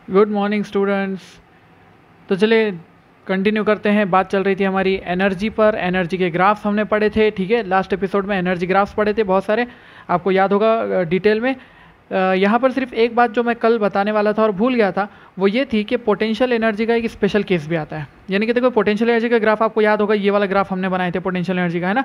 Good morning students. तो चलिए continue करते हैं। बात चल रही थी हमारी एनर्जी पर। एनर्जी के ग्राफ्स हमने पढ़े थे, ठीक है। लास्ट एपिसोड में एनर्जी ग्राफ्स पढ़े थे बहुत सारे, आपको याद होगा डिटेल में। यहाँ पर सिर्फ एक बात जो मैं कल बताने वाला था और भूल गया था, वो ये थी कि पोटेंशियल एनर्जी का एक स्पेशल केस भी आता है। यानी कि देखो, पोटेंशियल एनर्जी का ग्राफ आपको याद होगा, ये वाला ग्राफ हमने बनाए थे पोटेंशियल एनर्जी का, है ना।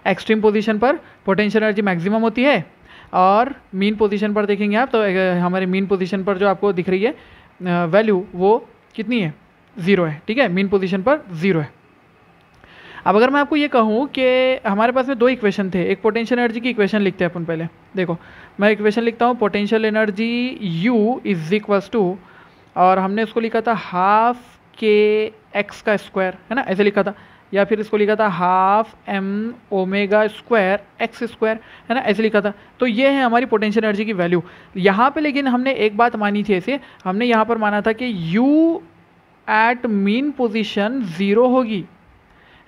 एक्सट्रीम पोजीशन पर पोटेंशियल एनर्जी मैक्सिमम होती है और मीन पोजीशन पर देखेंगे आप तो हमारे मीन पोजीशन पर जो आपको दिख रही है वैल्यू वो कितनी है, 0 है, ठीक है। मीन पोजीशन पर 0 है। अब अगर मैं आपको ये कहूँ कि हमारे पास में दो इक्वेशन थे, एक पोटेंशियल एनर्जी की इक्वेशन लिखते हैं अपन पहले। देखो मैं इक्वेशन लिखता हूँ, potential energy U is equals to, और हमने उसको लिखा था हाफ के एक्स का स्क्वायर, है ना, ऐसे लिखा था। या फिर इसको लिखा था half m omega square x square, है ना, ऐसे लिखा था। तो ये है हमारी पोटेंशियल एनर्जी की वैल्यू यहाँ पे। लेकिन हमने एक बात मानी थी, ऐसे हमने यहाँ पर माना था कि U एट मीन पोजीशन 0 होगी,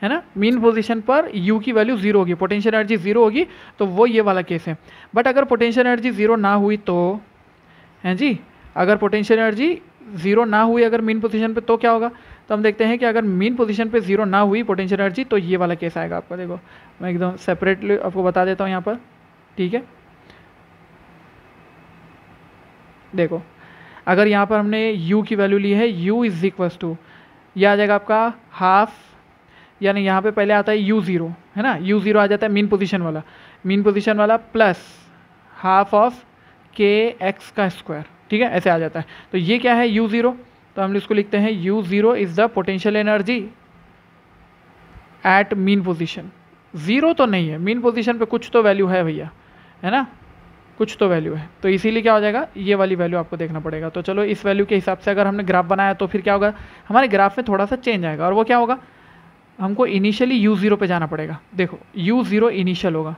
है ना। मीन पोजीशन पर U की वैल्यू 0 होगी, पोटेंशियल एनर्जी 0 होगी, तो वो ये वाला केस है। बट अगर पोटेंशियल एनर्जी 0 ना हुई तो, हैं जी, अगर पोटेंशियल एनर्जी 0 ना हुई अगर मीन पोजीशन पे, तो क्या होगा। तो हम देखते हैं कि अगर मीन पोजीशन पे 0 ना हुई पोटेंशियल एनर्जी, तो ये वाला केस आएगा आपका। देखो मैं एकदम सेपरेटली आपको बता देता हूँ यहाँ पर, ठीक है। देखो अगर यहाँ पर हमने U की वैल्यू ली है, U इज इक्वल्स टू, यह आ जाएगा आपका हाफ, यानी यहाँ पे पहले आता है U0, है ना। U0 आ जाता है मीन पोजीशन वाला plus half of K x का स्क्वायर, ठीक है, ऐसे आ जाता है। तो ये क्या है, U0, तो हम इसको लिखते हैं U0 is the potential energy at mean position. 0 तो नहीं है, मीन पोजीशन पे कुछ तो वैल्यू है भैया, है ना, कुछ तो वैल्यू है। तो इसीलिए क्या हो जाएगा, ये वाली वैल्यू आपको देखना पड़ेगा। तो चलो इस वैल्यू के हिसाब से अगर हमने ग्राफ बनाया तो फिर क्या होगा, हमारे ग्राफ में थोड़ा सा चेंज आएगा। और वो क्या होगा, हमको इनिशियली U0 पे जाना पड़ेगा। देखो U0 इनिशियल होगा,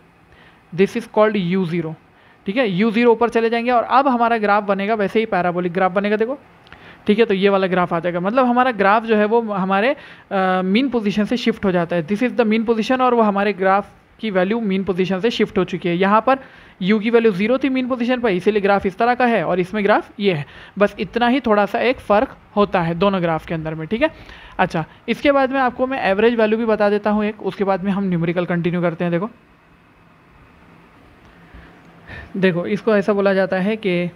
दिस इज कॉल्ड U0, ठीक है। U0 ऊपर चले जाएंगे और अब हमारा ग्राफ बनेगा वैसे ही पैराबोलिक ग्राफ बनेगा, देखो, ठीक है। तो ये वाला ग्राफ आ जाएगा, मतलब हमारा ग्राफ जो है वो हमारे मीन पोजीशन से शिफ्ट हो जाता है। This is the mean position, और वो हमारे ग्राफ की वैल्यू मीन पोजीशन से शिफ्ट हो चुकी है। यहाँ पर U की वैल्यू 0 थी मीन पोजीशन पर, इसीलिए ग्राफ इस तरह का है, और इसमें ग्राफ ये है। बस इतना ही थोड़ा सा एक फ़र्क होता है दोनों ग्राफ के अंदर में, ठीक है। अच्छा, इसके बाद में आपको मैं एवरेज वैल्यू भी बता देता हूँ एक, उसके बाद में हम न्यूमेरिकल कंटिन्यू करते हैं। देखो इसको ऐसा बोला जाता है कि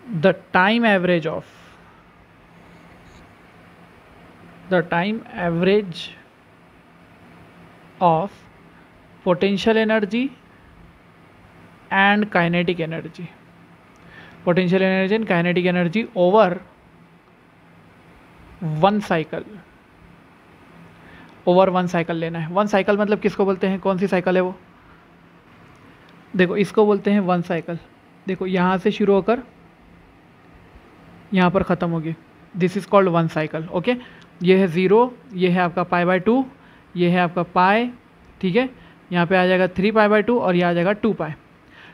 the time average of potential energy and kinetic energy, potential energy and kinetic energy over one cycle लेना है। वन साइकिल मतलब किसको बोलते हैं, कौन सी साइकिल है वो, देखो इसको बोलते हैं वन साइकिल। देखो यहाँ से शुरू होकर यहाँ पर ख़त्म होगी, this is called one cycle, okay. ये है 0, ये है आपका π/2, ये है आपका पाई, ठीक है। यहाँ पे आ जाएगा 3π/2 और ये आ जाएगा 2π।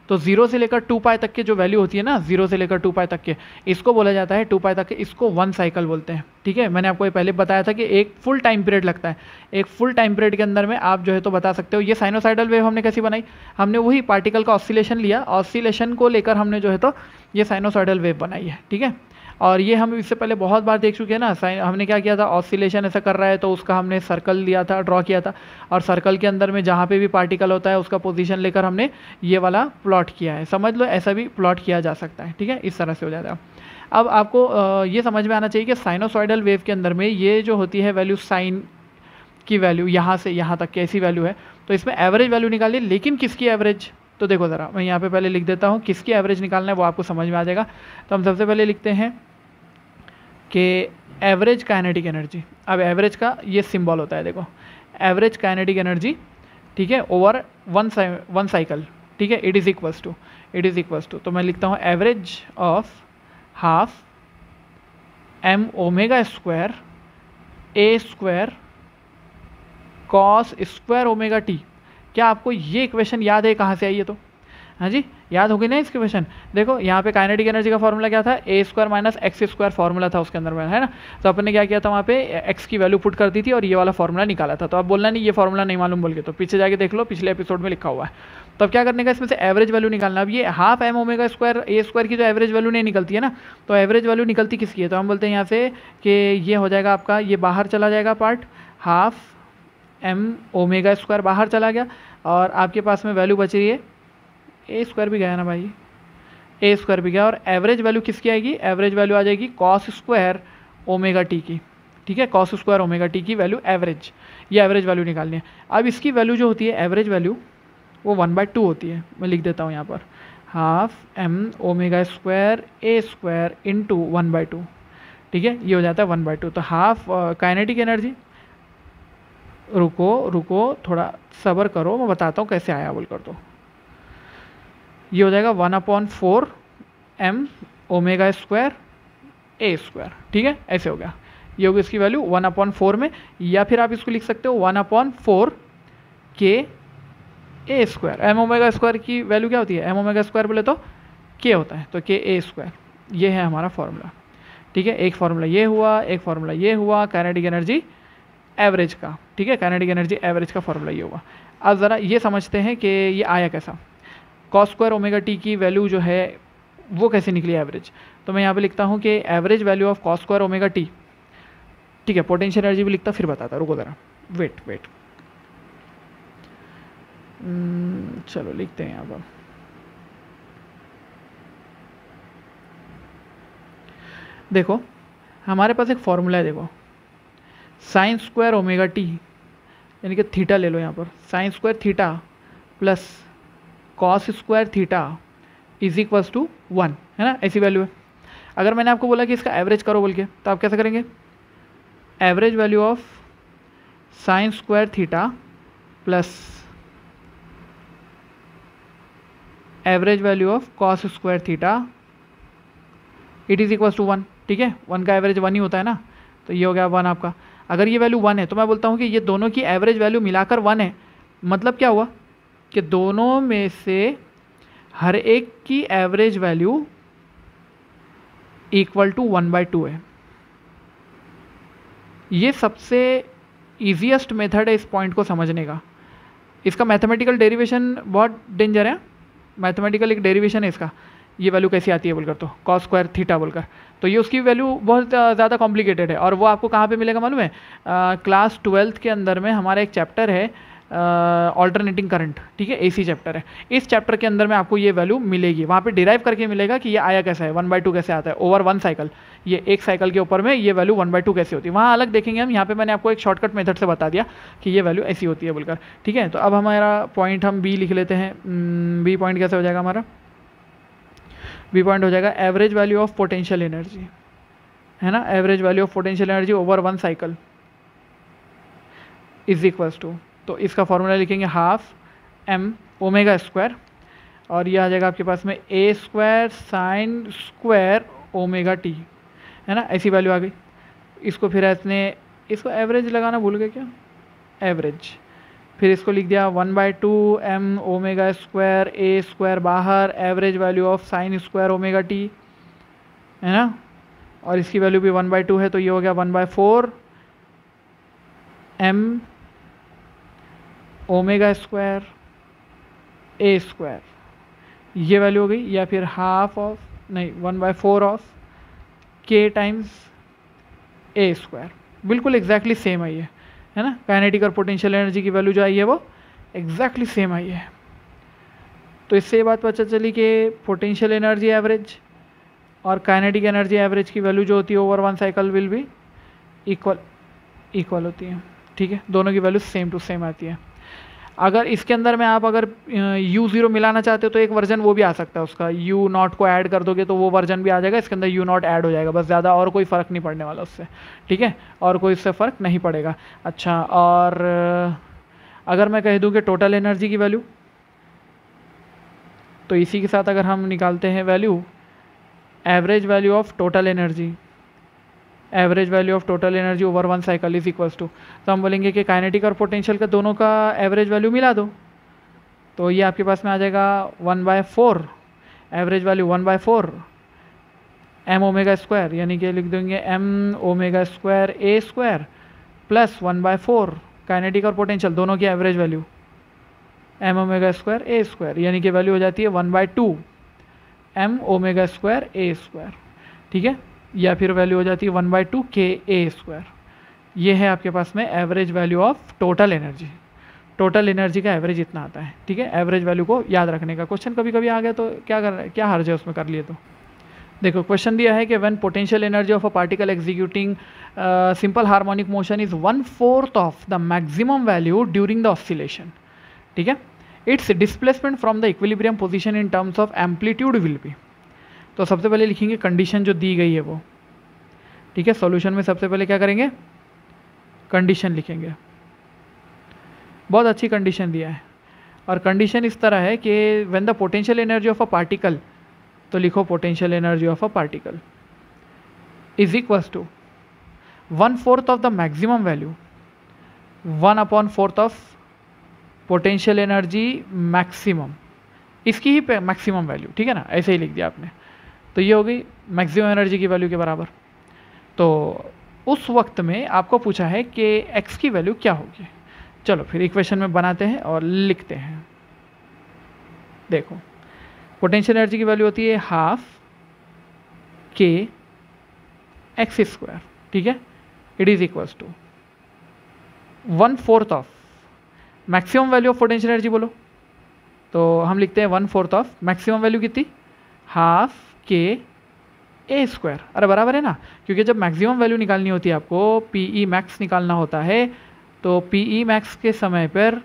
तो 0 से लेकर 2π तक के जो वैल्यू होती है ना, 0 से लेकर 2π तक के, इसको बोला जाता है 2π तक के, इसको वन साइकिल बोलते हैं, ठीक है। मैंने आपको ये पहले बताया था कि एक फुल टाइम पीरियड लगता है। एक फुल टाइम पीरियड के अंदर में आप जो है तो बता सकते हो। ये साइनोसाइडल वेव हमने कैसी बनाई, हमने वही पार्टिकल का ऑसिलेशन लिया, ऑसिलेशन को लेकर हमने जो है तो ये साइनोसाइडल वेव बनाई है, ठीक है। और ये हम इससे पहले बहुत बार देख चुके हैं ना। हमने क्या किया था, ऑसिलेशन ऐसा कर रहा है तो उसका हमने सर्कल लिया था, ड्रॉ किया था, और सर्कल के अंदर में जहाँ पे भी पार्टिकल होता है उसका पोजीशन लेकर हमने ये वाला प्लॉट किया है। समझ लो, ऐसा भी प्लॉट किया जा सकता है, ठीक है, इस तरह से हो जाता है। अब आपको ये समझ में आना चाहिए कि साइनोसॉइडल वेव के अंदर में ये जो होती है वैल्यू, साइन की वैल्यू यहाँ से यहाँ तक कैसी वैल्यू है, तो इसमें एवरेज वैल्यू निकालिए। लेकिन किसकी एवरेज, तो देखो ज़रा मैं यहाँ पे पहले लिख देता हूँ, किसकी एवरेज निकालना है वो आपको समझ में आ जाएगा। तो हम सबसे पहले लिखते हैं कि एवरेज काइनेटिक एनर्जी। अब एवरेज का ये सिंबल होता है, देखो एवरेज काइनेटिक एनर्जी, ठीक है, ओवर वन साइकिल, ठीक है। इट इज़ इक्वल्स टू, तो मैं लिखता हूँ average of half m omega square a square cos square omega t। क्या आपको ये इक्वेशन याद है कहाँ से आई है, तो हाँ जी याद होगी ना इसकी इक्वेशन। देखो यहाँ पे काइनेटिक एनर्जी का फॉर्मूला क्या था, a² - x² फॉर्मूला था उसके अंदर में, है ना। तो अपन ने क्या किया था, वहाँ पे x की वैल्यू पुट कर दी थी और ये वाला फॉर्मूला निकाला था। तो अब बोलना नहीं ये फॉर्मूला नहीं मालूम बोल के, तो पीछे जाके देख लो, पिछले एपिसोड में लिखा हुआ है। तो अब क्या करने का, इसमें से एवरेज वैल्यू निकालना। अब ये half m omega square a square की तो एवरेज वैल्यू नहीं निकलती है ना, तो एवरेज वैल्यू निकलती किसकी है, तो हम बोलते हैं यहाँ से कि ये हो जाएगा आपका, ये बाहर चला जाएगा part, half m omega square बाहर चला गया, और आपके पास में वैल्यू बच रही है, ए स्क्वायर भी गया ना भाई, ए स्क्वायर भी गया, और एवरेज वैल्यू किसकी आएगी, एवरेज वैल्यू आ जाएगी कॉस स्क्वायर ओमेगा टी की, ठीक है, कॉस स्क्वायर ओमेगा टी की वैल्यू एवरेज, ये एवरेज वैल्यू निकालनी है। अब इसकी वैल्यू जो होती है एवरेज वैल्यू, वो 1/2 होती है, मैं लिख देता हूँ यहाँ पर, half m omega square a square into 1/2, ठीक है, ये हो जाता है 1/2। तो हाफ काइनेटिक एनर्जी, रुको थोड़ा सब्र करो, मैं बताता हूँ कैसे आया बोलकर। तो ये हो जाएगा 1/4 m omega square a square, ठीक है, ऐसे हो गया, ये होगी इसकी वैल्यू 1/4 में, या फिर आप इसको लिख सकते हो 1/4 के a square. M omega square की वैल्यू क्या होती है, एम ओमेगा स्क्वायर बोले तो के होता है, तो के ए स्क्वायर, ये है हमारा फॉर्मूला, ठीक है। एक फॉर्मूला ये हुआ, एक फॉर्मूला ये हुआ काइनेटिक एनर्जी एवरेज का, ठीक है, काइनेटिक एनर्जी एवरेज का फॉर्मूला ये हुआ। अब ज़रा ये समझते हैं कि ये आया कैसा, कॉस स्क्वायर ओमेगा टी की वैल्यू जो है वो कैसे निकली एवरेज। तो मैं यहाँ पे लिखता हूँ कि average value of cos square omega t, ठीक है, पोटेंशियल एनर्जी भी लिखता फिर बताता, रुको ज़रा, वेट चलो लिखते हैं यहाँ पर। देखो हमारे पास एक फॉर्मूला है, देखो साइन स्क्वायर ओमेगा टी, यानी कि थीटा ले लो यहाँ पर, sine square theta plus cos square theta is equals to 1, है ना, ऐसी वैल्यू है। अगर मैंने आपको बोला कि इसका एवरेज करो बोल के, तो आप कैसे करेंगे, average value of sine square theta plus average value of cos square theta it is equals to 1, ठीक है, 1 का एवरेज 1 ही होता है ना, तो ये हो गया 1 आपका। अगर ये वैल्यू 1 है तो मैं बोलता हूँ कि ये दोनों की एवरेज वैल्यू मिलाकर 1 है, मतलब क्या हुआ कि दोनों में से हर एक की एवरेज वैल्यू इक्वल टू 1/2 है। ये सबसे ईजीएस्ट मेथड है इस पॉइंट को समझने का। इसका मैथमेटिकल डेरिवेशन बहुत डेंजर है, मैथमेटिकल एक डेरिवेशन है इसका, ये वैल्यू कैसी आती है बोलकर, तो कॉस स्क्वायर थीटा बोलकर, तो ये उसकी वैल्यू बहुत ज़्यादा कॉम्प्लिकेटेड है, और वो आपको कहाँ पे मिलेगा मालूम है, क्लास 12th के अंदर में हमारा एक चैप्टर है ऑल्टरनेटिंग करंट, ठीक है, एसी चैप्टर है, इस चैप्टर के अंदर में आपको ये वैल्यू मिलेगी, वहाँ पे डिराइव करके मिलेगा कि ये आया कैसा है, 1/2 कैसे आता है ओवर 1 साइकिल, ये एक साइकिल के ऊपर में ये वैल्यू 1/2 कैसे होती है, वहाँ अलग देखेंगे हम। यहाँ पे मैंने आपको एक शॉर्टकट मेथड से बता दिया कि ये वैल्यू ऐसी होती है बोलकर, ठीक है। तो अब हमारा पॉइंट हम बी लिख लेते हैं, बी पॉइंट कैसे हो जाएगा हमारा, बी पॉइंट हो जाएगा average value of potential energy, है ना, average value of potential energy over 1 cycle is equals to, तो इसका फॉर्मूला लिखेंगे हाफ एम ओमेगा स्क्वायर, और ये आ जाएगा आपके पास में A square sine square omega t, है ना, ऐसी वैल्यू आ गई। इसको फिर ऐसे, इसको एवरेज लगाना भूल गए क्या, एवरेज, फिर इसको लिख दिया 1/2 m omega square a square बाहर, average value of sine square omega t, है ना, और इसकी वैल्यू भी 1/2 है, तो ये हो गया 1/4 m omega square a square, ये वैल्यू हो गई, या फिर हाफ ऑफ, नहीं 1/4 ऑफ के टाइम्स ए स्क्वायर, बिल्कुल एग्जैक्टली सेम आई है ना, काइनेटिक और पोटेंशियल एनर्जी की वैल्यू जो आई है वो एग्जैक्टली सेम आई है। तो इससे ये बात पता चली कि पोटेंशियल एनर्जी एवरेज और काइनेटिक एनर्जी एवरेज की वैल्यू जो होती है ओवर 1 साइकिल विल भी इक्वल होती है, ठीक है, दोनों की वैल्यू सेम टू सेम आती है। अगर इसके अंदर में आप अगर U0 मिलाना चाहते हो तो एक वर्जन वो भी आ सकता है उसका, U0 को ऐड कर दोगे तो वो वर्जन भी आ जाएगा, इसके अंदर U0 ऐड हो जाएगा, बस ज़्यादा और कोई फ़र्क नहीं पड़ने वाला उससे, ठीक है, और कोई इससे फ़र्क नहीं पड़ेगा। अच्छा, और अगर मैं कह दूँ कि टोटल एनर्जी की वैल्यू, तो इसी के साथ अगर हम निकालते हैं value average value of total energy, average value of total energy over 1 cycle is equals to, तो हम बोलेंगे कि काइनेटिक और पोटेंशियल का दोनों का एवरेज वैल्यू मिला दो, तो ये आपके पास में आ जाएगा 1/4 average value 1/4 m omega square, यानी कि लिख देंगे m omega square a square plus 1/4 kinetic और पोटेंशियल दोनों की average value, m omega square a square, यानी कि वैल्यू हो जाती है 1/2 m omega square a square, ठीक है, या फिर वैल्यू हो जाती है 1/2 के ए स्क्वायर। ये है आपके पास में average value of total energy. Total energy का एवरेज इतना आता है, ठीक है। एवरेज वैल्यू को याद रखने का क्वेश्चन कभी कभी आ गया तो क्या हर्ज है उसमें कर लिए तो। देखो क्वेश्चन दिया है कि when potential energy of a particle executing simple harmonic motion is 1/4 of the maximum value during the oscillation, ठीक है, it's displacement from the equilibrium position in terms of amplitude will be. तो सबसे पहले लिखेंगे condition जो दी गई है वो, ठीक है। सॉल्यूशन में सबसे पहले क्या करेंगे, कंडीशन लिखेंगे। बहुत अच्छी कंडीशन दिया है, और कंडीशन इस तरह है कि when the potential energy of a particle, तो लिखो potential energy of a particle is equals to 1/4 of the maximum value 1/4 of potential energy maximum, इसकी ही मैक्सिमम वैल्यू, ठीक है ना, ऐसे ही लिख दिया आपने। तो ये हो गई मैक्सिमम एनर्जी की वैल्यू के बराबर। तो उस वक्त में आपको पूछा है कि x की वैल्यू क्या होगी। चलो फिर इक्वेशन में बनाते हैं और लिखते हैं। देखो पोटेंशियल एनर्जी की वैल्यू होती है हाफ के एक्स स्क्वायर, ठीक है, it is equals to 1/4 of maximum value of potential energy बोलो, तो हम लिखते हैं 1/4 ऑफ मैक्सिमम वैल्यू कितनी, हाफ के ए स्क्वायर। अरे बराबर है ना, क्योंकि जब मैक्सिमम वैल्यू निकालनी होती है आपको, पी ई मैक्स निकालना होता है, तो पी ई मैक्स के समय पर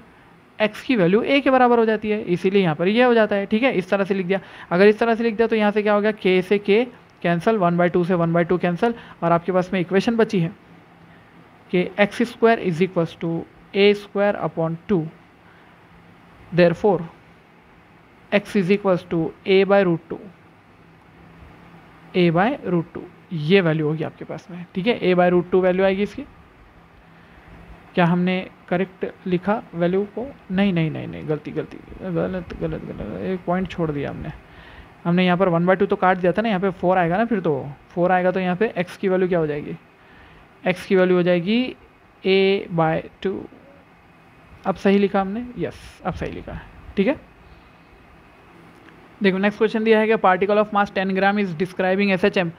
x की वैल्यू a के बराबर हो जाती है, इसीलिए यहाँ पर ये हो जाता है, ठीक है। इस तरह से लिख दिया। अगर इस तरह से लिख दिया तो यहाँ से क्या हो गया, k से k कैंसिल, 1/2 से 1/2 कैंसिल, और आपके पास में इक्वेशन बची है कि x square is equals to a square upon 2, therefore x is equals to a/√2, a/√2, ये वैल्यू होगी आपके पास में, ठीक है। a/√2 वैल्यू आएगी इसकी। क्या हमने करेक्ट लिखा वैल्यू को? नहीं, गलत, एक पॉइंट छोड़ दिया हमने यहाँ पर 1/2 तो काट दिया था ना, यहाँ पे 4 आएगा ना, फिर तो 4 आएगा, तो यहाँ पे x की वैल्यू क्या हो जाएगी, x की वैल्यू हो जाएगी a/2। अब सही लिखा हमने, यस अब सही लिखा है, ठीक है। देखो नेक्स्ट क्वेश्चन दिया है कि particle of mass 10 gram is describing SHM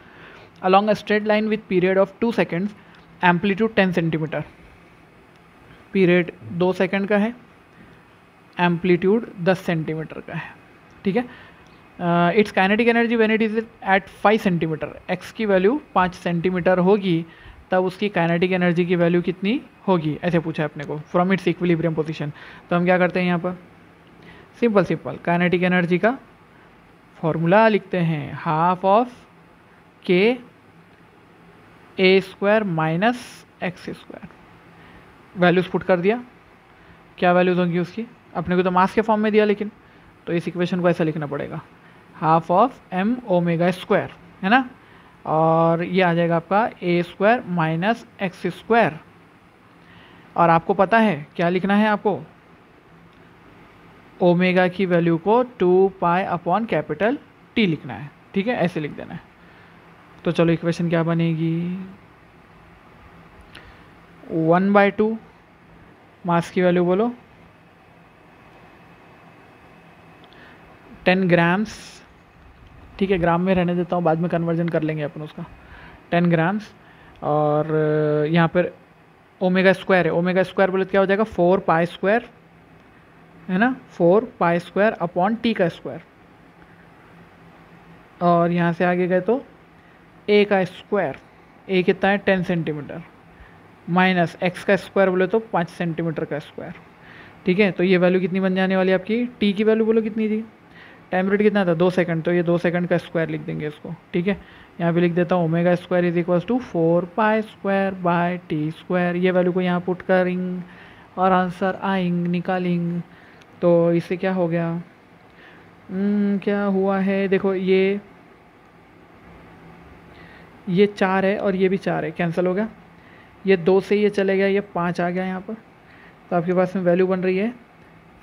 along a straight line with period of 2 seconds, amplitude 10 centimetre. Period 2 second का है, एम्पलीट्यूड 10 सेंटीमीटर का है, ठीक है। Its kinetic energy when it is at 5 centimetre, x की वैल्यू 5 सेंटीमीटर होगी, तब उसकी काइनेटिक एनर्जी की वैल्यू कितनी होगी, ऐसे पूछा है अपने को, फ्रॉम इट्स इक्विलिब्रियम पोजीशन। तो हम क्या करते हैं यहाँ पर, सिंपल काइनेटिक एनर्जी का फॉर्मूला लिखते हैं, half of k a square minus x square. Values put कर दिया, क्या वैल्यूज़ होंगी उसकी, अपने को तो मास के फॉर्म में दिया, लेकिन तो इस इक्वेशन को ऐसा लिखना पड़ेगा, half of m omega square, है ना, और ये आ जाएगा आपका a square minus x square. और आपको पता है क्या लिखना है, आपको ओमेगा की वैल्यू को 2π/T लिखना है, ठीक है, ऐसे लिख देना है। तो चलो इक्वेशन क्या बनेगी, 1/2 मास की वैल्यू बोलो 10 ग्राम्स, ठीक है, ग्राम में रहने देता हूँ, बाद में कन्वर्जन कर लेंगे अपन उसका, 10 ग्राम्स। और यहाँ पर ओमेगा स्क्वायर है, ओमेगा स्क्वायर बोले तो क्या हो जाएगा 4π², है ना, 4π² T का स्क्वायर, और यहाँ से आगे गए तो a का स्क्वायर, a कितना है 10 सेंटीमीटर, माइनस x का स्क्वायर बोले तो 5 सेंटीमीटर का स्क्वायर, ठीक है। तो ये वैल्यू कितनी बन जाने वाली है आपकी, t की वैल्यू बोलो कितनी थी, टाइम पीरियड कितना था 2 सेकंड, तो ये 2 सेकंड का स्क्वायर लिख देंगे इसको, ठीक है। यहाँ पे लिख देता हूँ omega square is equals to 4π²/T², ये वैल्यू को यहाँ पुट करेंगे और आंसर आएंगे निकालेंगे। तो इससे क्या हो गया, क्या हुआ है, देखो ये 4 है और ये भी 4 है, कैंसिल हो गया, ये 2 से ये चले गया, ये 5 आ गया यहाँ पर। तो आपके पास में वैल्यू बन रही है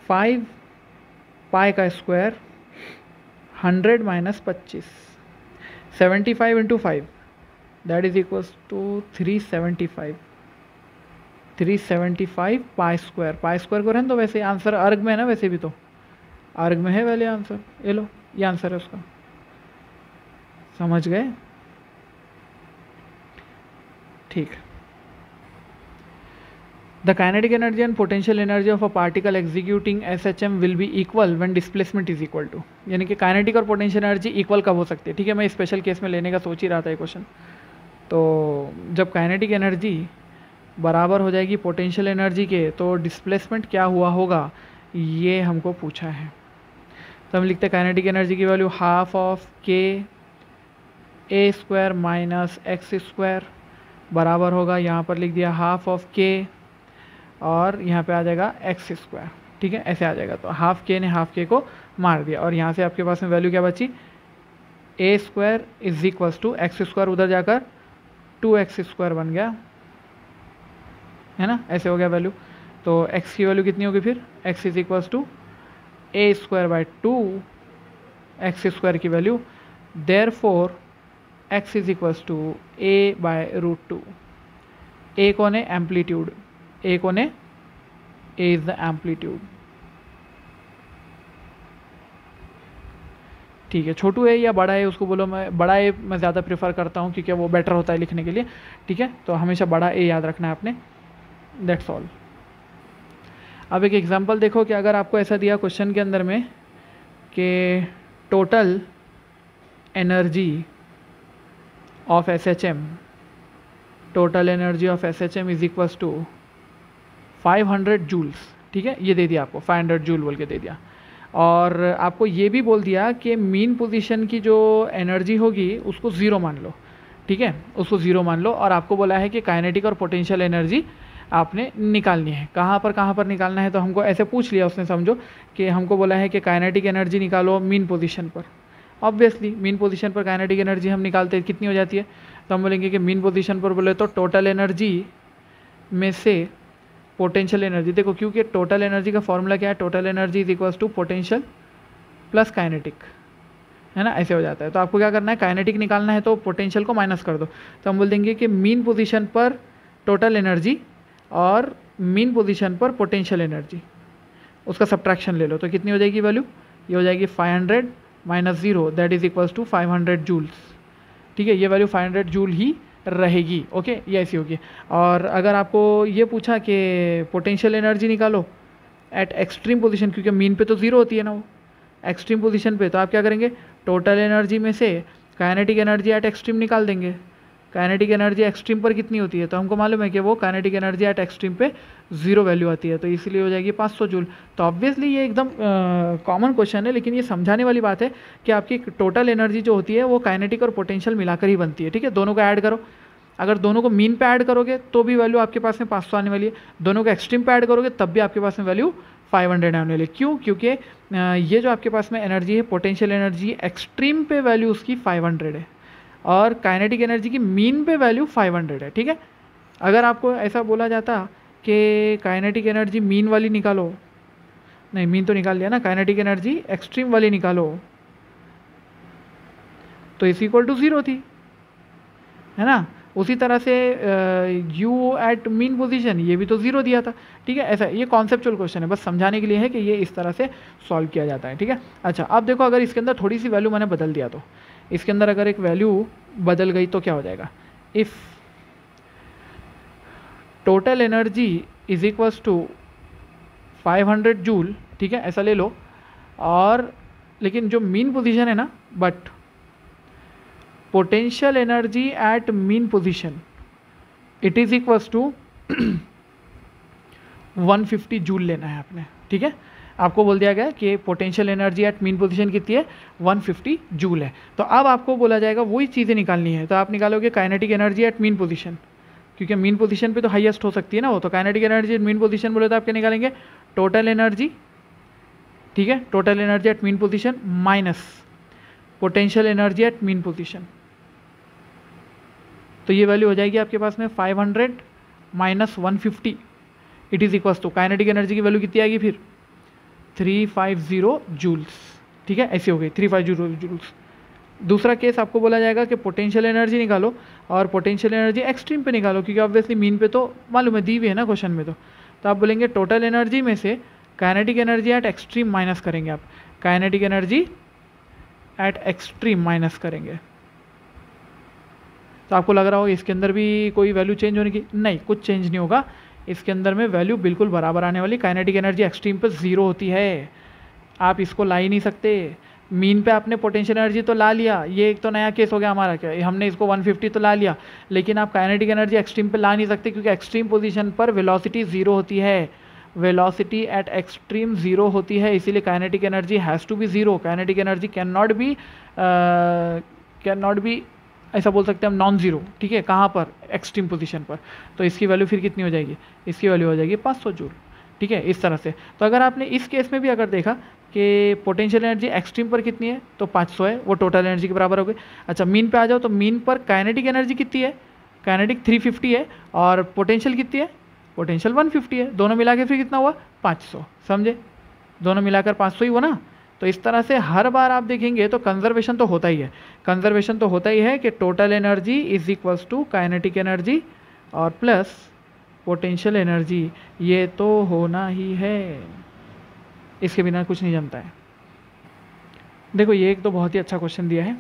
5π² 100 - 25, 75 × 5 that is equals to 375, 375 pi square, pi square को रहने दो, वैसे आंसर अर्ग में है ना, वैसे भी तो अर्ग में है वाले आंसर, ये लो ये आंसर है उसका, समझ गए? ठीक। The kinetic energy and potential energy of a particle executing SHM will be equal when displacement is equal to, यानी कि काइनेटिक और पोटेंशियल एनर्जी इक्वल कब हो सकती है? ठीक है, मैं स्पेशल केस में लेने का सोच ही रहा था ये क्वेश्चन। तो जब काइनेटिक एनर्जी बराबर हो जाएगी पोटेंशियल एनर्जी के, तो डिस्प्लेसमेंट क्या हुआ होगा ये हमको पूछा है। तो हम लिखते हैं काइनेटिक एनर्जी की value half of k a square minus x square बराबर होगा, यहाँ पर लिख दिया हाफ ऑफ के और यहाँ पे आ जाएगा एक्स स्क्वायर। ठीक है, ऐसे आ जाएगा। तो हाफ के ने हाफ के को मार दिया और यहाँ से आपके पास में वैल्यू क्या बची, a square is equals to x square, उधर जाकर 2x स्क्वायर बन गया, है ना, ऐसे हो गया वैल्यू। तो x की वैल्यू कितनी होगी फिर, x is equals to a square by 2x square की value, therefore x is equals to a by √2। a कौन है, एम्पलीट्यूड, a कौन है, a इज द एम्पलीट्यूड। ठीक है, छोटू है या बड़ा है उसको बोलो, मैं बड़ा ए मैं ज़्यादा प्रेफर करता हूँ क्योंकि वो बेटर होता है लिखने के लिए। ठीक है, तो हमेशा बड़ा ए याद रखना है आपने, दैट्स ऑल। अब एक एग्जांपल देखो कि अगर आपको ऐसा दिया क्वेश्चन के अंदर में कि total energy of SHM, total energy of SHM is equals to 500 joules. ठीक है, ये दे दिया आपको 500 जूल बोल के दे दिया, और आपको ये भी बोल दिया कि मीन पोजीशन की जो एनर्जी होगी उसको ज़ीरो मान लो। ठीक है, उसको ज़ीरो मान लो, और आपको बोला है कि काइनेटिक और पोटेंशियल एनर्जी आपने निकालनी है। कहाँ पर निकालना है, तो हमको ऐसे पूछ लिया उसने, समझो कि हमको बोला है कि काइनेटिक एनर्जी निकालो मीन पोजीशन पर। ऑब्वियसली मीन पोजीशन पर काइनेटिक एनर्जी हम निकालते हैं, कितनी हो जाती है, तो हम बोलेंगे कि मीन पोजीशन पर बोले तो टोटल एनर्जी में से पोटेंशियल एनर्जी, देखो क्योंकि टोटल एनर्जी का फॉर्मूला क्या है, total energy is equals to potential plus kinetic, है ना, ऐसे हो जाता है। तो आपको क्या करना है, काइनेटिक निकालना है तो पोटेंशियल को माइनस कर दो, तो हम बोल देंगे कि मीन पोजीशन पर टोटल एनर्जी और मीन पोजीशन पर पोटेंशियल एनर्जी, उसका सब्ट्रैक्शन ले लो, तो कितनी हो जाएगी वैल्यू, ये हो जाएगी 500 minus 0 that is equals to 500 joules. ठीक है, ये वैल्यू 500 जूल ही रहेगी। ओके, ये ऐसी होगी। और अगर आपको ये पूछा कि पोटेंशियल एनर्जी निकालो एट एक्सट्रीम पोजीशन, क्योंकि मीन पे तो ज़ीरो होती है ना वो, एक्सट्रीम पोजीशन पे, तो आप क्या करेंगे, टोटल एनर्जी में से काइनेटिक एनर्जी एट एक्सट्रीम निकाल देंगे। काइनेटिक एनर्जी एक्सट्रीम पर कितनी होती है, तो हमको मालूम है कि वो काइनेटिक एनर्जी एट एक्सट्रीम पे 0 वैल्यू आती है, तो इसलिए हो जाएगी 500 जूल। तो ऑब्वियसली ये एकदम कॉमन क्वेश्चन है, लेकिन ये समझाने वाली बात है कि आपकी टोटल एनर्जी जो होती है वो काइनेटिक और पोटेंशियल मिलाकर ही बनती है। ठीक है, दोनों को ऐड करो, अगर दोनों को मीन पे ऐड करोगे तो भी वैल्यू आपके पास में 500 आने वाली है, दोनों को एक्सट्रीम पे ऐड करोगे तब भी आपके पास में वैल्यू 500 आने वाली है। क्यों, क्योंकि ये जो आपके पास में एनर्जी है पोटेंशियल एनर्जी, एक्सट्रीम पे वैल्यू उसकी 500 है और काइनेटिक एनर्जी की मीन पे वैल्यू 500 है। ठीक है, अगर आपको ऐसा बोला जाता कि काइनेटिक एनर्जी मीन वाली निकालो, नहीं मीन तो निकाल लिया ना, काइनेटिक एनर्जी एक्सट्रीम वाली निकालो, तो इज इक्वल टू 0 थी, है ना। उसी तरह से यू एट मीन पोजीशन, ये भी तो 0 दिया था। ठीक है, ऐसा ये कॉन्सेप्चुअल क्वेश्चन है, बस समझाने के लिए है कि ये इस तरह से सॉल्व किया जाता है। ठीक है, अच्छा अब देखो अगर इसके अंदर थोड़ी सी वैल्यू मैंने बदल दिया, तो इसके अंदर अगर एक वैल्यू बदल गई तो क्या हो जाएगा, if total energy is equals to 500 joule, ठीक है ऐसा ले लो, और लेकिन जो मीन पोजीशन है ना, but potential energy at mean position it is equals to 150 joule लेना है आपने। ठीक है, आपको बोल दिया गया कि potential energy at mean position कितनी है, 150 जूल है। तो अब आपको बोला जाएगा वही चीज़ें निकालनी है, तो आप निकालोगे kinetic energy at mean position, क्योंकि मीन पोजीशन पे तो हाईएस्ट हो सकती है ना वो, तो kinetic energy at mean position बोले तो आप क्या निकालेंगे, टोटल एनर्जी, ठीक है, total energy at mean position minus potential energy at mean position, तो ये वैल्यू हो जाएगी आपके पास में 500 minus 150 it is equals to kinetic energy की वैल्यू कितनी आएगी फिर 350 जूल्स। ठीक है, ऐसी हो गई 350 जूल्स। दूसरा केस आपको बोला जाएगा कि पोटेंशियल एनर्जी निकालो और पोटेंशियल एनर्जी एक्सट्रीम पे निकालो, क्योंकि ऑब्वियसली मीन पे तो मालूम है, दी हुई है ना क्वेश्चन में। तो आप बोलेंगे टोटल एनर्जी में से kinetic energy eight extreme minus करेंगे, आप kinetic energy eight extreme minus करेंगे। तो आपको लग रहा हो इसके अंदर भी कोई वैल्यू चेंज होने की, नहीं, कुछ चेंज नहीं होगा। इसके अंदर में वैल्यू बिल्कुल बराबर आने वाली। काइनेटिक एनर्जी एक्सट्रीम पे 0 होती है, आप इसको ला ही नहीं सकते। मीन पे आपने पोटेंशियल एनर्जी तो ला लिया, ये एक तो नया केस हो गया हमारा, क्या हमने इसको 150 तो ला लिया, लेकिन आप काइनेटिक एनर्जी एक्सट्रीम पे ला नहीं सकते, क्योंकि एक्सट्रीम पोजीशन पर वेलोसिटी 0 होती है। वेलोसिटी एट एक्सट्रीम 0 होती है, इसीलिए kinetic energy has to be 0। Kinetic energy can not be ऐसा बोल सकते हैं हम नॉन ज़ीरो, ठीक है, कहाँ पर, एक्सट्रीम पोजीशन पर। तो इसकी वैल्यू फिर कितनी हो जाएगी, इसकी वैल्यू हो जाएगी 500 जूल, ठीक है, इस तरह से। तो अगर आपने इस केस में भी अगर देखा कि पोटेंशियल एनर्जी एक्सट्रीम पर कितनी है, तो 500 है, वो टोटल एनर्जी के बराबर हो गई। अच्छा, मीन पे आ जाओ, तो मीन पर काइनेटिक एनर्जी कितनी है, काइनेटिक 350 है, और पोटेंशियल कितनी है, पोटेंशियल 150 है, दोनों मिला के फिर कितना हुआ 500, समझे, दोनों मिलाकर 500 ही हुआ ना। तो इस तरह से हर बार आप देखेंगे तो कंजर्वेशन तो होता ही है, कंजर्वेशन तो होता ही है कि total energy is equals to kinetic energy और प्लस पोटेंशियल एनर्जी, ये तो होना ही है, इसके बिना कुछ नहीं जमता है। देखो ये एक तो बहुत ही अच्छा क्वेश्चन दिया है।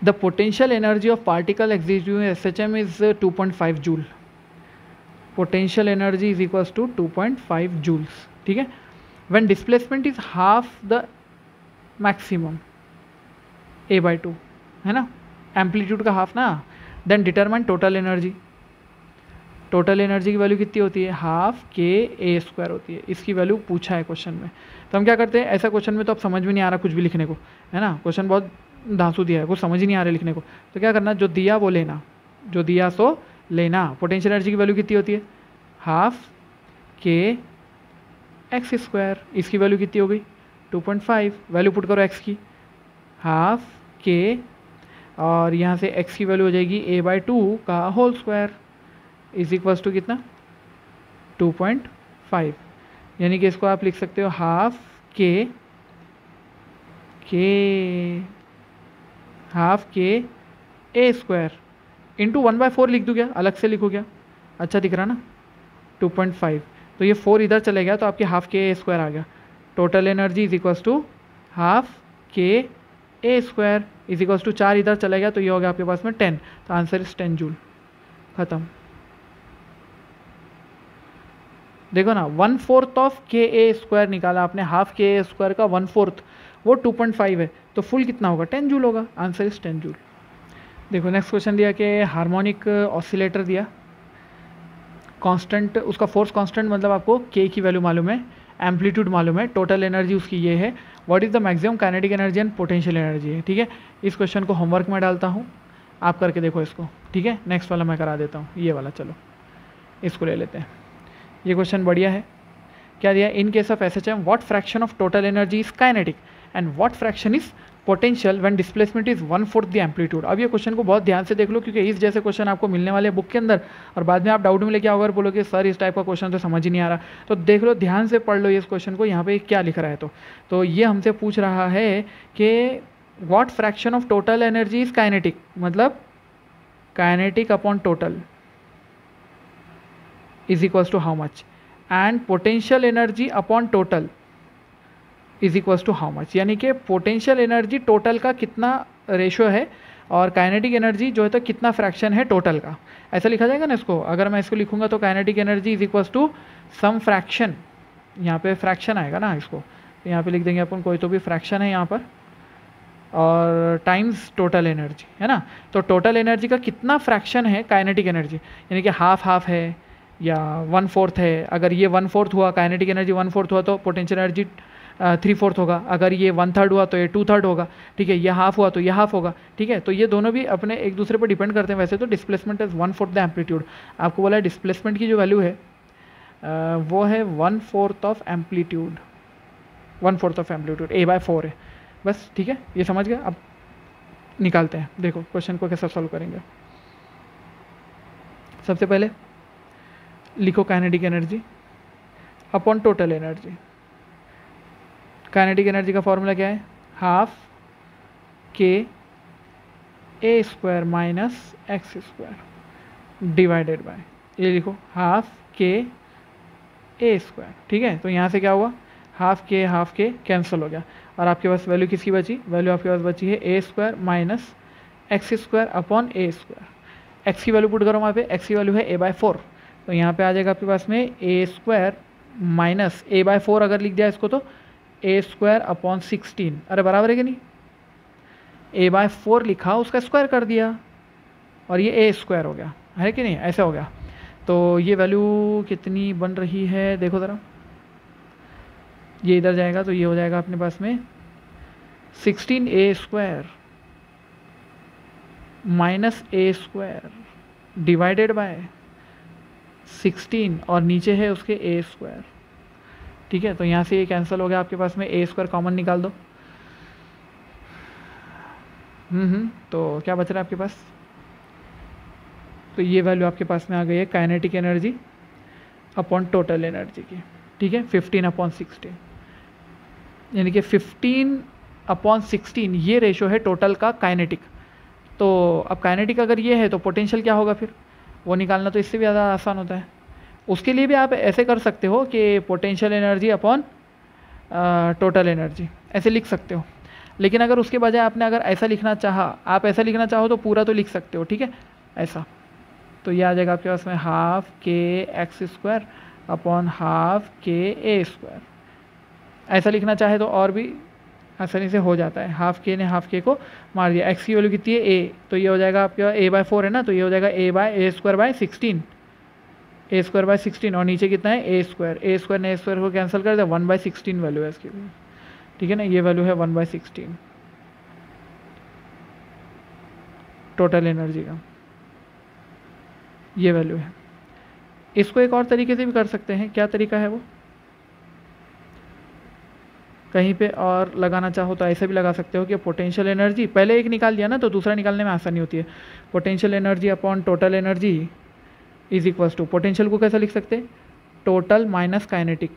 The potential energy of particle existing in SHM is 2.5 joule. Potential energy is equals to 2.5 joules, ठीक है। When displacement is half the maximum a/2, है ना, एम्पलीट्यूड का हाफ ना, then determine total energy. Total energy की value कितनी होती है, हाफ KA² होती है। इसकी वैल्यू पूछा है क्वेश्चन में, तो हम क्या करते हैं, ऐसा क्वेश्चन में तो अब समझ में नहीं आ रहा कुछ भी लिखने को, है ना, क्वेश्चन बहुत धांसू दिया है, कुछ समझ ही नहीं आ रहा लिखने को, तो क्या करना, जो दिया वो लेना, जो दिया सो लेना। पोटेंशियल एनर्जी की वैल्यू कितनी होती है, हाफ KX², इसकी वैल्यू कितनी हो गई 2.5, वैल्यू पुट करो x की, हाफ K, और यहाँ से x की वैल्यू हो जाएगी a/2 का whole square is equals to कितना 2.5, यानी कि इसको आप लिख सकते हो हाफ K A² इंटू 1/4 लिख दूँ क्या, अलग से लिखो क्या, अच्छा दिख रहा ना, 2.5, तो ये 4 इधर चले गया, तो आपके हाफ KA² आ गया। Total energy is equals to half KA² is equals to 4 इधर चले गया, तो ये हो गया आपके पास में 10, तो आंसर इज 10 जूल, खत्म। देखो ना, 1/4 ऑफ KA² निकाला आपने, हाफ KA² का 1/4 वो 2.5 है, तो फुल कितना होगा 10 जूल होगा, आंसर इज 10 जूल। देखो नेक्स्ट क्वेश्चन दिया कि हार्मोनिक ऑसिलेटर दिया, कांस्टेंट, उसका फोर्स कांस्टेंट मतलब आपको K की वैल्यू मालूम है, एम्पलीट्यूड मालूम है, टोटल एनर्जी उसकी ये है, what is the maximum kinetic energy and potential energy है, ठीक है। इस क्वेश्चन को होमवर्क में डालता हूँ, आप करके देखो इसको, ठीक है। नेक्स्ट वाला मैं करा देता हूँ, ये वाला, चलो इसको ले लेते हैं। ये क्वेश्चन बढ़िया है, क्या दिया, in case of SHM what fraction of total energy is kinetic and what fraction is potential when displacement is 1/4 the amplitude. अब ये क्वेश्चन को बहुत ध्यान से देख लो, क्योंकि इस जैसे क्वेश्चन आपको मिलने वाले बुक के अंदर, और बाद में आप डाउट में लेके आओगे और बोलोगे सर इस टाइप का क्वेश्चन तो समझ ही नहीं आ रहा, तो देख लो, ध्यान से पढ़ लो इस क्वेश्चन को, यहाँ पे क्या लिख रहा है। तो ये हमसे पूछ रहा है कि what fraction of total energy is kinetic, मतलब kinetic upon total is equals to how much, and potential energy upon total is equals to how much, यानी कि पोटेंशियल एनर्जी टोटल का कितना रेशो है और काइनेटिक एनर्जी जो है तो कितना फ्रैक्शन है टोटल का, ऐसा लिखा जाएगा ना इसको। अगर मैं इसको लिखूंगा तो kinetic energy is equals to some fraction, यहाँ पे फ्रैक्शन आएगा ना, इसको यहाँ पे लिख देंगे अपन, कोई तो भी फ्रैक्शन है यहाँ पर, और टाइम्स टोटल एनर्जी, है ना। तो टोटल एनर्जी का कितना फ्रैक्शन है काइनेटिक एनर्जी, यानी कि हाफ है या 1/4 है। अगर ये 1/4 हुआ, काइनेटिक एनर्जी 1/4 हुआ, तो पोटेंशियल एनर्जी 3/4 होगा। अगर ये 1/3 हुआ तो ये 2/3 होगा, ठीक है। ये हाफ हुआ तो ये हाफ होगा, ठीक है। तो ये दोनों भी अपने एक दूसरे पर डिपेंड करते हैं। वैसे तो डिस्प्लेसमेंट इज 1/4 द एम्पलीट्यूड, आपको बोला है डिस्प्लेसमेंट की जो वैल्यू है वो है 1/4 of amplitude, 1/4 of amplitude A/4 है, बस, ठीक है, ये समझ गए। अब निकालते हैं, देखो क्वेश्चन को कैसे सॉल्व करेंगे। सबसे पहले लिखो kinetic energy upon total energy. Kinetic energy का फॉर्मूला क्या है, half k a square minus x square divided by, ये लिखो हाफ के ए स्क्वायर। ठीक है, तो यहाँ से क्या हुआ, हाफ के कैंसिल हो गया और आपके पास वैल्यू किसकी बची, वैल्यू आपके पास बची है a square minus x square upon a square. X की वैल्यू पुट करो वहाँ पे, एक्स की वैल्यू है ए बाय 4, तो यहाँ पे आ जाएगा आपके पास में A square minus A bye 4, अगर लिख दिया इसको तो ए स्क्वायर अपॉन 16, अरे बराबर है कि नहीं, ए बाय 4 लिखा उसका स्क्वायर कर दिया और ये ए स्क्वायर हो गया, है कि नहीं, ऐसे हो गया। तो ये वैल्यू कितनी बन रही है देखो ज़रा, ये इधर जाएगा तो ये हो जाएगा अपने पास में 16a स्क्वायर माइनस ए स्क्वायर डिवाइडेड बाय 16 और नीचे है उसके ए स्क्वायर। ठीक है, तो यहाँ से ये कैंसिल हो गया, आपके पास में ए स्क्वायर कॉमन निकाल दो। तो क्या बच रहा है आपके पास, तो ये वैल्यू आपके पास में आ गई है kinetic energy upon total energy की। ठीक है, 15/16, यानी कि 15/16 ये रेशो है टोटल का काइनेटिक। तो अब काइनेटिक अगर ये है तो पोटेंशियल क्या होगा, फिर वो निकालना तो इससे भी ज़्यादा आसान होता है। उसके लिए भी आप ऐसे कर सकते हो कि potential energy upon total energy ऐसे लिख सकते हो, लेकिन अगर उसके बजाय आपने अगर ऐसा लिखना चाहा, आप ऐसा लिखना चाहो तो पूरा तो लिख सकते हो। ठीक है, ऐसा तो ये आ जाएगा आपके पास में हाफ के x square upon half k a square. ऐसा लिखना चाहे तो और भी आसानी से हो जाता है, हाफ के ने हाफ के को मार दिया, एक्स की वैल्यू कितनी है ए, तो ये हो जाएगा आपके पास ए बाय 4 है ना, तो ये हो जाएगा a square by 16, a square by 16 और नीचे कितना है ए स्क्वायर ने ए स्क्वायर को कैंसिल कर दिया, 1/16 वैल्यू है इसकी। ठीक है ना, ये वैल्यू है 1/16 टोटल एनर्जी का, ये वैल्यू है। इसको एक और तरीके से भी कर सकते हैं, क्या तरीका है वो, कहीं पे और लगाना चाहो तो ऐसे भी लगा सकते हो कि पोटेंशियल एनर्जी पहले एक निकाल दिया ना तो दूसरा निकालने में आसानी होती है। Potential energy upon total energy is equals to, potential को कैसा लिख सकते हैं, टोटल माइनस काइनेटिक,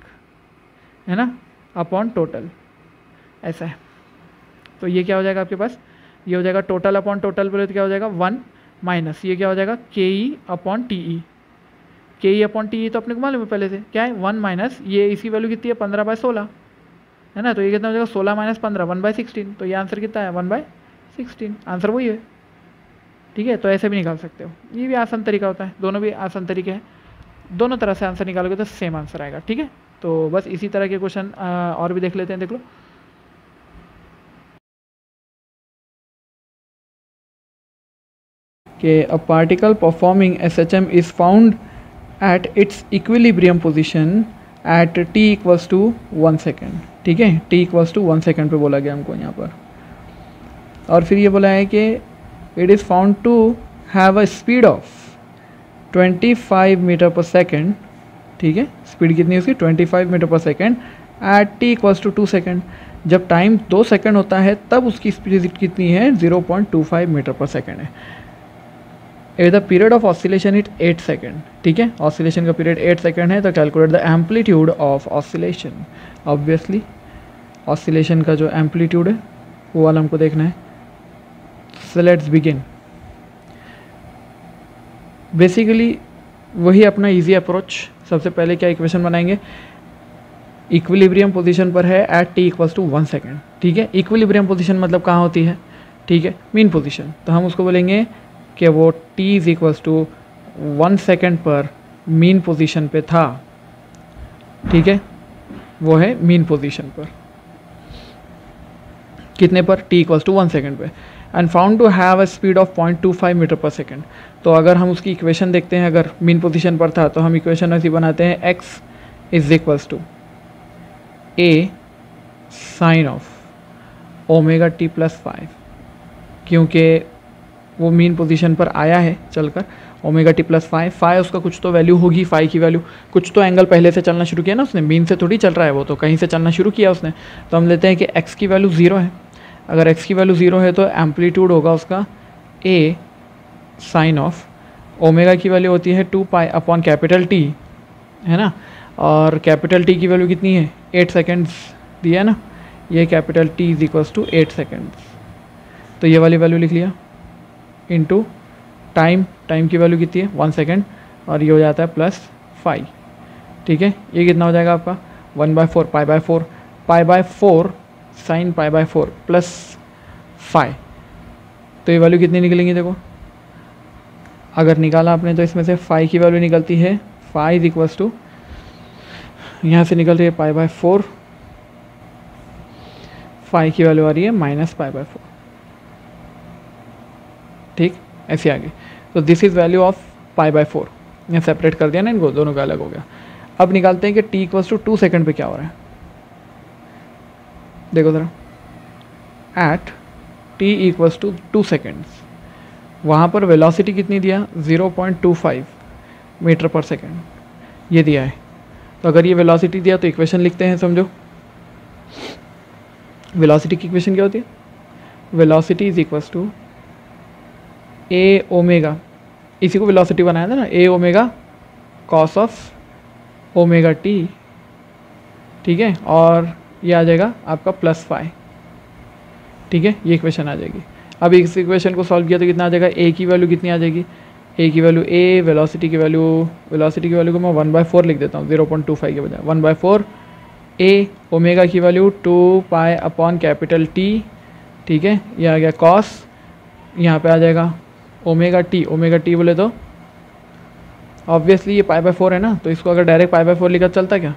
है ना, अपॉन टोटल, ऐसा है। तो ये क्या हो जाएगा आपके पास, ये हो जाएगा टोटल अपॉन टोटल बोले तो क्या हो जाएगा 1 माइनस ये क्या हो जाएगा के ई अपॉन टी ई, के ई अपॉन टी ई तो अपने को मालूम है पहले से क्या है 1 माइनस ये इसकी वैल्यू कितनी है 15/16 है ना, तो ये कितना हो जाएगा 16 माइनस 15 1/16, तो ये आंसर कितना है 1/16, आंसर वही है। ठीक है, तो ऐसे भी निकाल सकते हो, ये भी आसान तरीका होता है, दोनों भी आसान तरीके हैं, दोनों तरह से आंसर निकालोगे तो सेम आंसर आएगा। ठीक है, तो बस इसी तरह के क्वेश्चन और भी देख लेते हैं, देख लो। कि a particle performing SHM is found at its equilibrium position at t equals to 1 second। ठीक है, t equals to 1 second पे बोला गया हमको यहाँ पर, और फिर ये बोला है कि it is found to have a speed of 25 metre per second. ठीक है, स्पीड कितनी है उसकी 25 metre per second at t equals to 2 second. जब टाइम 2 सेकेंड होता है तब उसकी स्पीड कितनी है 0.25 मीटर पर सेकेंड है। If the period of oscillation it 8 second. ठीक है, ऑसिलेशन का पीरियड 8 सेकेंड है, तो calculate the amplitude of oscillation. Obviously oscillation का जो एम्पलीट्यूड है वो वाला हमको देखना है। So let's begin. बेसिकली वही अपना इजी अप्रोच, सबसे पहले क्या इक्वेशन बनाएंगे, इक्विलिब्रियम पोजीशन पर है at t equals to 1 second. ठीक है, इक्विलिब्रियम पोजीशन मतलब कहाँ होती है, ठीक है, मीन पोजीशन, तो हम उसको बोलेंगे कि वो t is equals to 1 second पर मीन पोजीशन पे था। ठीक है, वो है मीन पोजीशन पर, कितने पर, t इक्वल्स टू 1 सेकेंड पे, and found to have a speed of 0.25 metre per second. तो अगर हम उसकी इक्वेशन देखते हैं, अगर मीन पोजीशन पर था तो हम इक्वेशन ऐसी बनाते हैं, x is equals to a sine of omega t plus 5, क्योंकि वो मीन पोजीशन पर आया है चलकर, ओमेगा t प्लस 5 उसका कुछ तो वैल्यू होगी, फाई की वैल्यू, कुछ तो एंगल पहले से चलना शुरू किया ना उसने, मीन से थोड़ी चल रहा है वो, तो कहीं से चलना शुरू किया उसने। तो हम लेते हैं कि x की वैल्यू 0 है, अगर x की वैल्यू 0 है तो एम्पलीट्यूड होगा उसका a साइन ऑफ, ओमेगा की वैल्यू होती है 2 पाई अपॉन कैपिटल T, है ना, और कैपिटल T की वैल्यू कितनी है 8 सेकेंड्स दिया है ना, ये capital T is equals to 8 seconds. तो ये वाली वैल्यू लिख लिया इनटू टाइम की वैल्यू कितनी है 1 सेकेंड, और ये हो जाता है +5। ठीक है, ये कितना हो जाएगा आपका 1/4 π/4 sin π/4 +5। तो ये वैल्यू कितनी निकलेंगी देखो, अगर निकाला आपने तो इसमें से फाई की वैल्यू निकलती है, फाई इज इक्वल्स टू यहाँ से निकल रही है π/4, फाई की वैल्यू आ रही है -π/4। ठीक, ऐसे आ गई। तो दिस इज़ वैल्यू ऑफ π/4। यहाँ सेपरेट कर दिया ना इनको, दोनों का अलग हो गया। अब निकालते हैं कि t इक्वल्स टू 2 सेकेंड पे क्या हो रहा है। देखो ज़रा, at t equals to 2 seconds, वहाँ पर वेलोसिटी कितनी दिया 0.25 मीटर पर सेकेंड ये दिया है। तो अगर ये वेलोसिटी दिया तो इक्वेशन लिखते हैं, समझो वेलोसिटी की इक्वेशन क्या होती है, velocity is equals to a omega, इसी को वेलोसिटी बनाया था ना, a omega cos of omega t. ठीक है, और ये आ जाएगा आपका +5। ठीक है, ये इक्वेशन आ जाएगी। अब इस इक्वेशन को सॉल्व किया तो कितना आ जाएगा, ए की वैल्यू कितनी आ जाएगी, ए की वैल्यू ए, वेलोसिटी की वैल्यू को मैं 1/4 लिख देता हूँ 0.25 के बजाय 1/4 ए, ओमेगा की वैल्यू 2π/T। ठीक है, ये आ गया कॉस, यहाँ पे आ जाएगा ओमेगा टी बोले तो ऑब्वियसली ये π/4 है ना, तो इसको अगर डायरेक्ट π/4 लिखा चलता क्या,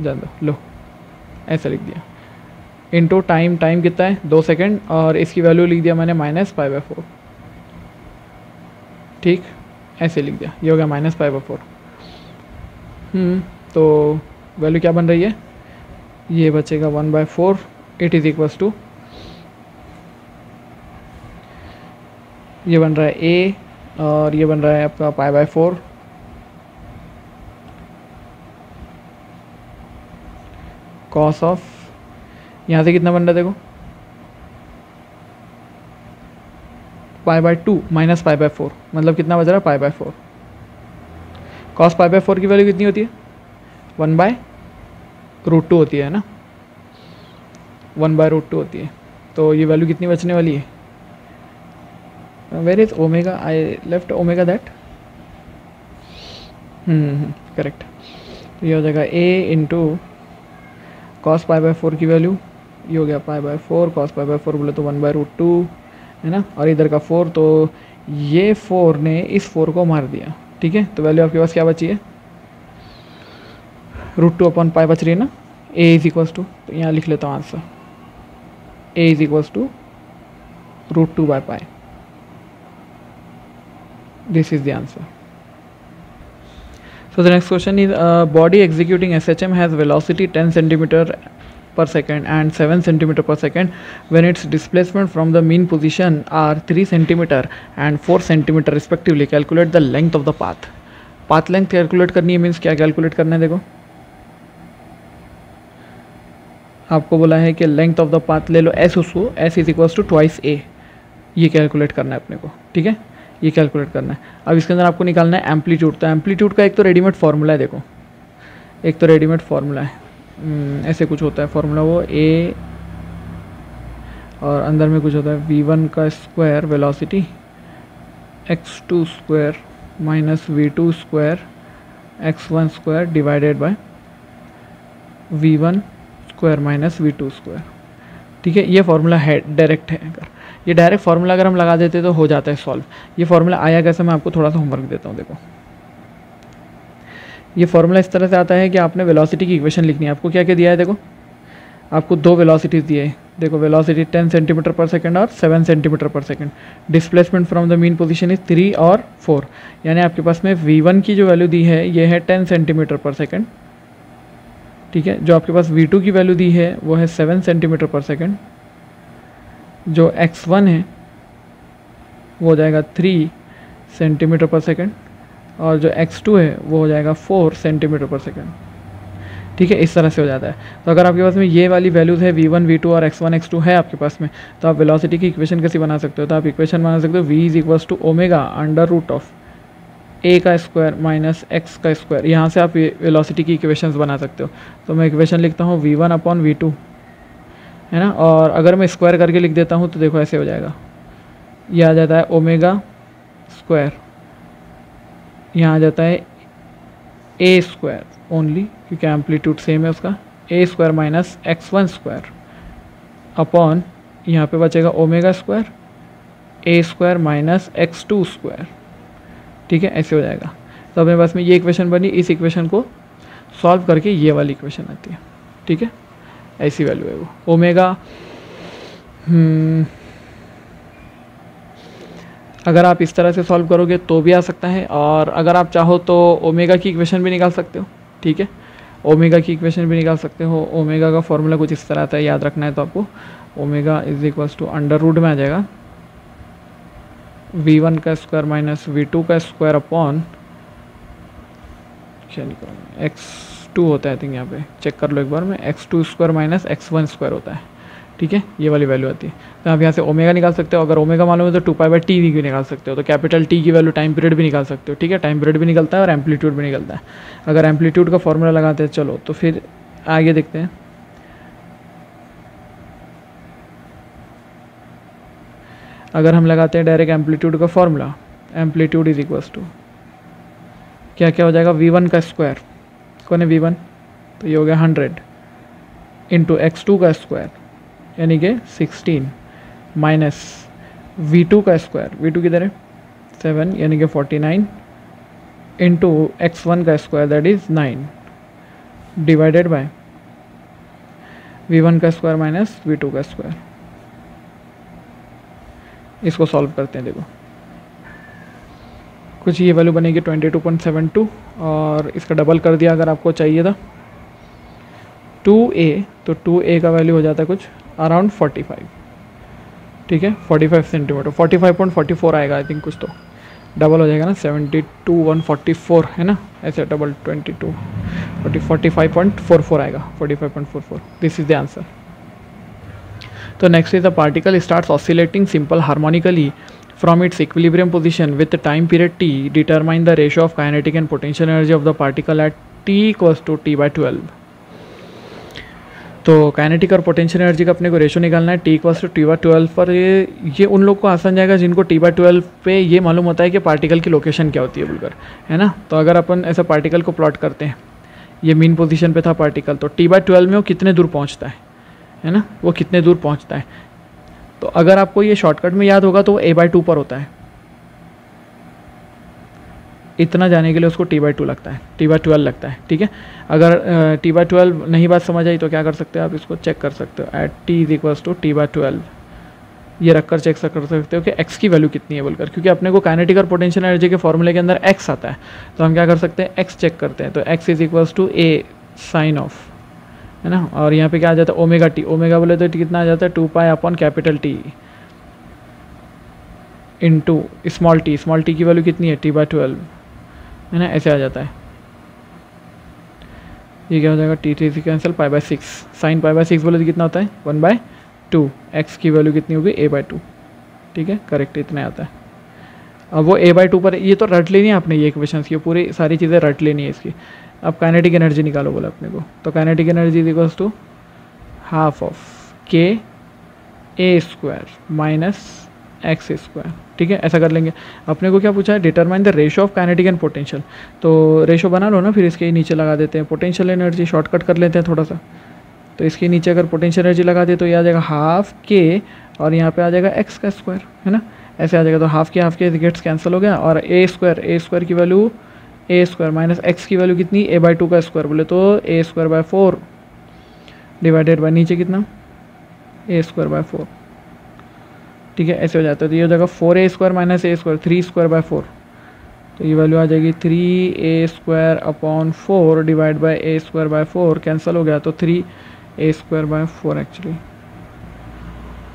जान दो, लो ऐसा लिख दिया, इनटू टाइम कितना है 2 सेकेंड, और इसकी वैल्यू लिख दिया मैंने -π/4। ठीक, ऐसे लिख दिया, ये हो गया -π/4। तो वैल्यू क्या बन रही है, ये बचेगा 1/4, इट इज़ इक्वल्स टू, ये बन रहा है a और ये बन रहा है आपका π/4 कॉस ऑफ, यहाँ से कितना बन रहा है देखो π/2 माइनस π/4, मतलब कितना बच रहा है π/4। कॉस π/4 की वैल्यू कितनी होती है 1/√2 होती है ना, 1/√2 होती है। तो ये वैल्यू कितनी बचने वाली है, where is omega, I left omega that, correct. तो ये हो जाएगा a इंटू कॉस π/4 की वैल्यू, ये हो गया π/4, कॉस π/4 बोले तो 1/√2 है ना, और इधर का 4, तो ये 4 ने इस 4 को मार दिया। ठीक है, तो वैल्यू आपके पास क्या बची है, √2/π बच रही है ना, a इज इक्वल्स टू, तो यहाँ लिख लेता हूँ answer, a is equals to √2/π। This is the answer. So the next question is, body executing SHM has velocity 10 centimeter per second and 7 centimeter per second when its displacement from the mean position are 3 centimeter and 4 centimeter respectively. Calculate the length of the path. Path length calculate करनी है, means क्या calculate करना है, देखो आपको बोला है कि लेंथ ऑफ द पाथ ले लो s, उसको s is equals to twice a, ये कैलकुलेट करना है अपने को। ठीक है, ये कैलकुलेट करना है। अब इसके अंदर आपको निकालना है एम्पलीट्यूड। तो एम्पलीट्यूड का एक तो रेडीमेड फार्मूला है, देखो एक तो रेडीमेड फार्मूला है, ऐसे कुछ होता है फार्मूला, वो a और अंदर में कुछ होता है v1 का square velocity x2 square minus v2 square x1 square divided bye v1 square minus v2 square. ठीक है, ये फार्मूला है, डायरेक्ट है। अगर ये डायरेक्ट फार्मूला अगर हम लगा देते तो हो जाता है सॉल्व। ये फार्मूला आया कैसे, मैं आपको थोड़ा सा होमवर्क देता हूँ। देखो ये फार्मूला इस तरह से आता है कि आपने वेलोसिटी की इक्वेशन लिखनी है। आपको क्या क्या दिया है, देखो आपको दो वेलोसिटीज़ दिए है। देखो वेलोसिटी 10 सेंटीमीटर पर सेकंड और 7 सेंटीमीटर पर second. Displacement from the mean position is 3 और 4, यानी आपके पास में v1 की जो वैल्यू दी है ये है 10 सेंटीमीटर पर सेकंड। ठीक है, जो आपके पास v2 की वैल्यू दी है वो है 7 सेंटीमीटर पर सेकंड। जो x1 है वो हो जाएगा 3 सेंटीमीटर पर सेकंड और जो x2 है वो हो जाएगा 4 सेंटीमीटर पर सेकंड। ठीक है, इस तरह से हो जाता है। तो अगर आपके पास में ये वाली वैल्यूज़ है v1, v2 और x1, x2 है आपके पास में, तो आप वेलोसिटी की इक्वेशन कैसे बना सकते हो। तो आप इक्वेशन बना सकते हो v is equals to omega under root of a का स्क्वायर माइनस x का स्क्वायर। यहाँ से आप वेलोसिटी की इक्वेशंस बना सकते हो। तो मैं इक्वेशन लिखता हूँ v1 अपॉन v2 है ना। और अगर मैं स्क्वायर करके लिख देता हूँ तो देखो ऐसे हो जाएगा, ये आ जाता है ओमेगा स्क्वायर, यहाँ आ जाता है ए स्क्वायर ओनली, क्योंकि एम्पलीट्यूड सेम है उसका, a square minus x1 square upon यहाँ पे बचेगा omega square a square minus x2 square. ठीक है, ऐसे हो जाएगा। तो अपने पास में ये इक्वेशन बनी, इस इक्वेशन को सॉल्व करके ये वाली इक्वेशन आती है। ठीक है, ऐसी वैल्यू है वो ओमेगा। अगर आप इस तरह से सॉल्व करोगे तो भी आ सकता है, और अगर आप चाहो तो ओमेगा की इक्वेशन भी निकाल सकते हो। ठीक है, ओमेगा की इक्वेशन भी निकाल सकते हो। ओमेगा का फॉर्मूला कुछ इस तरह आता है, याद रखना है तो आपको। Omega is equals to under root में आ जाएगा v1 का स्क्वायर माइनस v2 का स्क्वायर अपॉन क्या निकालना, x2 होता है आई थिंक, यहाँ पे चेक कर लो एक बार में, x2 square minus x1 square होता है। ठीक है, ये वाली वैल्यू आती है। तो आप यहाँ से ओमेगा निकाल सकते हो। अगर ओमेगा मालूम है तो 2π/t भी निकाल सकते हो। तो कैपिटल टी की वैल्यू टाइम पीरियड भी निकाल सकते हो। ठीक है, टाइम पीरियड भी निकलता है और एम्पलीट्यूड भी निकलता है। अगर एम्पलीट्यूड का फॉर्मूला लगाते हैं, चलो तो फिर आगे देखते हैं। अगर हम लगाते हैं डायरेक्ट एम्पलीट्यूड का formula, amplitude is equals to क्या क्या हो जाएगा, v1 का स्क्वायर, कौन है v1, तो ये हो गया 100 इंटू x2 का स्क्वायर यानी कि 16 माइनस v2 का स्क्वायर, v2 किधर है 7 यानी कि 49 इंटू x1 का square that is 9 divided by v1 का स्क्वायर माइनस v2 का स्क्वायर। इसको सॉल्व करते हैं। देखो कुछ ये वैल्यू बनेगी 22.72 और इसका डबल कर दिया अगर आपको चाहिए था 2a, तो 2a का वैल्यू हो जाता है कुछ अराउंड 45। ठीक है, 45 सेंटीमीटर, 45.44 आएगा आई थिंक, कुछ तो डबल हो जाएगा ना, 72.144 है ना, ऐसे डबल 45.44 आएगा, 45.44। This is the answer. तो next is the particle starts oscillating simple harmonically from its equilibrium position with the time period t, determine the ratio of kinetic and potential energy of the particle at t equals to t/12। तो kinetic और potential energy का अपने को ratio निकालना है t equals to t/12 पर। ये उन लोग को आसान जाएगा जिनको t/12 पे ये मालूम होता है कि पार्टिकल की लोकेशन क्या होती है बोलकर, है ना। तो अगर अपन ऐसा पार्टिकल को प्लॉट करते हैं, ये मीन पोजीशन पे था पार्टिकल, तो t/12 में वो कितने दूर पहुंचता है ना, वो कितने दूर पहुंचता है। तो अगर आपको ये शॉर्टकट में याद होगा तो a/2 पर होता है, इतना जाने के लिए उसको t/2 लगता है, t/12 लगता है। ठीक है, अगर t/12 नहीं बात समझ आई तो क्या कर सकते हो आप, इसको चेक कर सकते हो at t is equals to t/12, ये रखकर चेक कर सकते हो कि x की वैल्यू कितनी है बोलकर, क्योंकि अपने को काइनेटिक और पोटेंशियल एनर्जी के फॉर्मूले के अंदर x आता है। तो हम क्या कर सकते हैं, x चेक करते हैं। तो x is equals to a sine of, है ना, और यहाँ पे क्या आ जाता है ओमेगा टी, ओमेगा बोले तो कितना आ जाता है 2π upon capital T into small t, small t की वैल्यू कितनी है t/12, है ना, ऐसे आ जाता है। ये क्या हो जाएगा t3 से कैंसिल, π/6, साइन π/6 बोले तो कितना होता है 1/2, x की वैल्यू कितनी होगी a/2। ठीक है, करेक्ट, इतना आता है। अब वो a/2 पर ये तो रट लेनी है आपने, ये इक्वेशंस की पूरी सारी चीज़ें रट लेनी है इसकी। अब काइनेटिक एनर्जी निकालो बोला अपने को, तो kinetic energy is equals to half of k a square minus x square. ठीक है, ऐसा कर लेंगे। अपने को क्या पूछा है, determine the ratio of kinetic and potential, तो रेशो बना लो ना, फिर इसके नीचे लगा देते हैं पोटेंशियल एनर्जी, शॉर्टकट कर लेते हैं थोड़ा सा। तो इसके नीचे अगर पोटेंशियल एनर्जी लगा दे तो ये आ जाएगा हाफ k और यहाँ पे आ जाएगा x का स्क्वायर, है ना, ऐसे आ जाएगा। तो हाफ के गेट्स कैंसिल हो गया और a स्क्वायर की value a square minus x की वैल्यू कितनी a/2 का स्क्वायर बोले तो a²/4 डिवाइडेड बाय नीचे कितना a²/4। ठीक है, ऐसे हो जाता है। तो ये हो जाएगा 4a² माइनस a² 3²/4, तो ये वैल्यू आ जाएगी 3a² divide by a²/4, cancel हो गया तो 3a² एक्चुअली।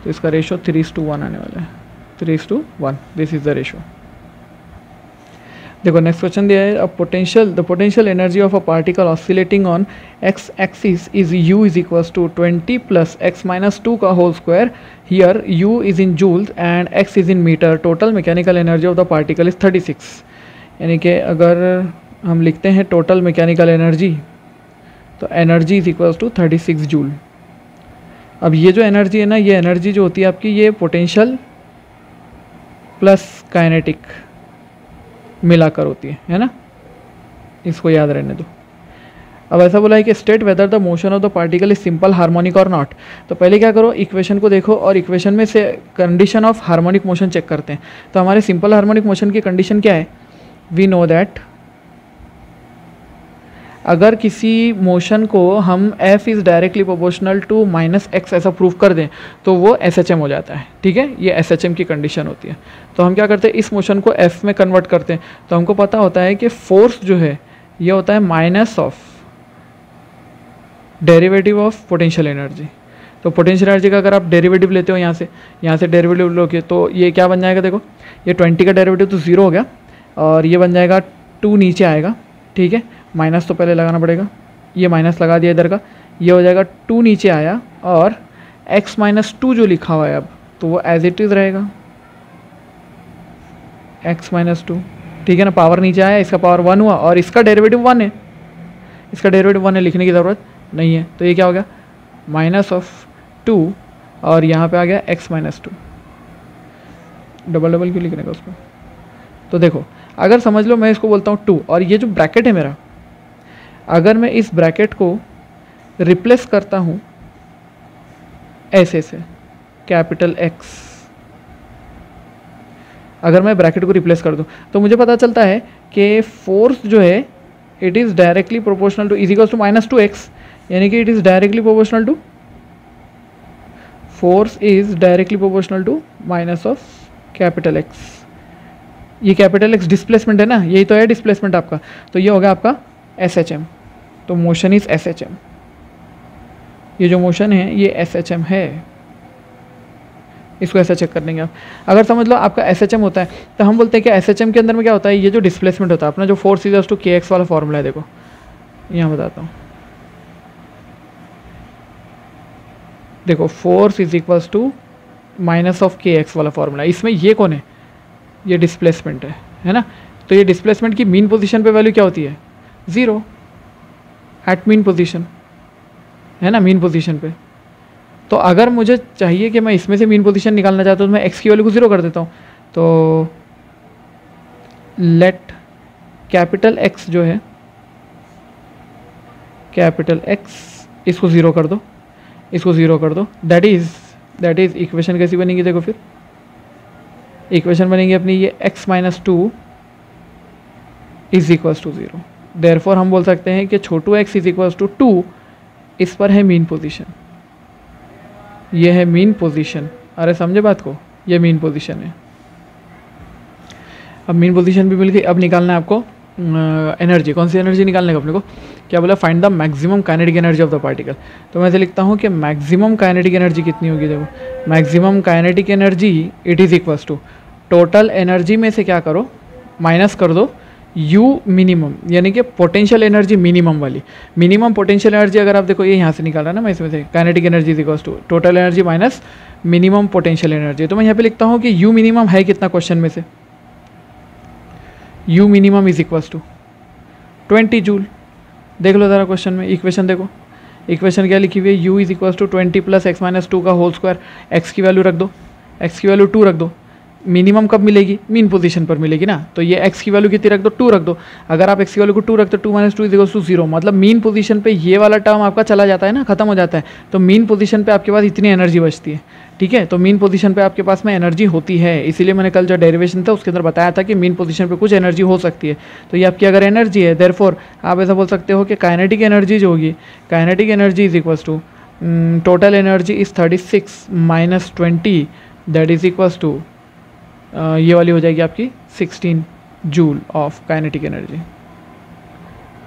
तो इसका रेशो 3:1 आने वाला है, 3:1। This is the ratio. देखो नेक्स्ट क्वेश्चन दिया है, the potential energy of a particle oscillating on x axis is u is equals to 20 plus x minus 2 का whole square. Here u is in joules and x is in metre. Total mechanical energy of the particle is 36। यानी कि अगर हम लिखते हैं total mechanical energy, तो energy is equals to 36 joule. अब ये जो एनर्जी है ना, ये एनर्जी जो होती है आपकी, ये पोटेंशियल प्लस काइनेटिक मिलाकर होती है ना, इसको याद रहने दो। अब ऐसा बोला है कि state whether the motion of the particle is simple harmonic और नॉट। तो पहले क्या करो, इक्वेशन को देखो और इक्वेशन में से condition of harmonic motion check करते हैं। तो हमारे सिंपल हार्मोनिक मोशन की कंडीशन क्या है, वी नो दैट अगर किसी मोशन को हम f is directly proportional to -x ऐसा प्रूव कर दें तो वो SHM हो जाता है। ठीक है, ये SHM की कंडीशन होती है। तो हम क्या करते हैं, इस मोशन को f में कन्वर्ट करते हैं। तो हमको पता होता है कि फोर्स जो है ये होता है minus of derivative of potential energy. तो पोटेंशियल एनर्जी का अगर आप डेरिवेटिव लेते हो यहाँ से डेरिवेटिव लोगे तो ये क्या बन जाएगा, देखो ये 20 का डेरिवेटिव तो 0 हो गया और ये बन जाएगा 2 नीचे आएगा। ठीक है, माइनस तो पहले लगाना पड़ेगा, ये माइनस लगा दिया इधर का, ये हो जाएगा 2 नीचे आया और x - 2 जो लिखा हुआ है अब तो वो एज इट इज़ रहेगा x - 2। ठीक है ना, पावर नीचे आया, इसका पावर 1 हुआ और इसका डेरिवेटिव 1 है, इसका डेरिवेटिव 1 है, लिखने की ज़रूरत नहीं है। तो ये क्या हो गया, -2 और यहाँ पे आ गया x - 2। डबल क्यों लिखने का उसको। तो देखो अगर समझ लो मैं इसको बोलता हूँ 2 और ये जो ब्रैकेट है मेरा, अगर मैं इस ब्रैकेट को रिप्लेस करता हूँ ऐसे से कैपिटल X, अगर मैं ब्रैकेट को रिप्लेस कर दूँ तो मुझे पता चलता है कि फोर्स जो है it is directly proportional to is to -2x, यानी कि it is directly proportional to, force is directly proportional to minus of capital X। ये कैपिटल X डिस्प्लेसमेंट है ना, यही तो है डिस्प्लेसमेंट आपका, तो ये होगा आपका SHM। तो मोशन इज SHM, ये जो मोशन है ये SHM है, इसको ऐसा चेक कर लेंगे आप। अगर समझ लो आपका SHM होता है तो हम बोलते हैं कि SHM के अंदर में क्या होता है, ये जो डिस्प्लेसमेंट होता है अपना जो फोर्स इज टू kx वाला फॉर्मूला है, देखो यहाँ बताता हूँ, देखो force is equals to minus of kx वाला फॉर्मूला, इसमें ये कौन है, ये डिस्प्लेसमेंट है ना। तो ये डिस्प्लेसमेंट की मीन पोजीशन पे वैल्यू क्या होती है, 0 एट मीन पोजीशन, है ना, मीन पोजीशन पे। तो अगर मुझे चाहिए कि मैं इसमें से मीन पोजीशन निकालना चाहता हूँ तो मैं x की वैल्यू को 0 कर देता हूँ। तो लेट कैपिटल X जो है, कैपिटल X इसको 0 कर दो, इसको 0 कर दो, दैट इज इक्वेशन कैसी बनेगी, देखो फिर इक्वेशन बनेगी अपनी ये x - 2 is equals to 0। Therefore हम बोल सकते हैं कि छोटू x इज इक्वल्स टू 2, इस पर है मीन पोजीशन, ये है मीन पोजीशन। अरे समझे बात को, ये मीन पोजीशन है। अब मीन पोजीशन भी मिल गई, अब निकालना है आपको एनर्जी। कौन सी एनर्जी निकालने का अपने को, क्या बोला, find the maximum kinetic energy of the particle. तो मैं ऐसे लिखता हूँ कि मैक्सिमम काइनेटिक एनर्जी कितनी होगी, देखो maximum kinetic energy it is equals to total energy में से क्या करो, माइनस कर दो U मिनिमम, यानी कि पोटेंशियल एनर्जी मिनिमम वाली। मिनिमम पोटेंशियल एनर्जी अगर आप देखो ये यहाँ से निकाल रहा है ना मैं इसमें से, kinetic energy is equals to total energy minus minimum potential energy. तो मैं यहाँ पे लिखता हूँ कि U मिनिमम है कितना क्वेश्चन में से, U minimum is equals to 20 joule. देख लो ज़रा क्वेश्चन में, इक्वेशन देखो, इक्वेशन क्या लिखी हुई है, U is equals to 20 + x - 2 का होल स्क्वायर, x की वैल्यू रख दो, x की वैल्यू 2 रख दो। मिनिमम कब मिलेगी, मीन पोजीशन पर मिलेगी ना, तो ये x की वैल्यू कितनी रख दो, 2 रख दो। अगर आप x की वैल्यू को 2 रखते हो 2 - 2 = 0, मतलब मीन पोजीशन पे ये वाला टर्म आपका चला जाता है ना, खत्म हो जाता है। तो मीन पोजीशन पे आपके पास इतनी एनर्जी बचती है। ठीक है, तो मीन पोजीशन पे आपके पास में एनर्जी होती है, इसीलिए मैंने कल जो डेरिवेशन था उसके अंदर बताया था कि मीन पोजीशन पे कुछ एनर्जी हो सकती है। तो ये आपकी अगर एनर्जी है, देयरफॉर आप ऐसा बोल सकते हो कि काइनेटिक एनर्जी जो होगी, kinetic energy is equals to total energy is 36 - 20 that is equals to ये वाली हो जाएगी आपकी 16 जूल ऑफ काइनेटिक एनर्जी।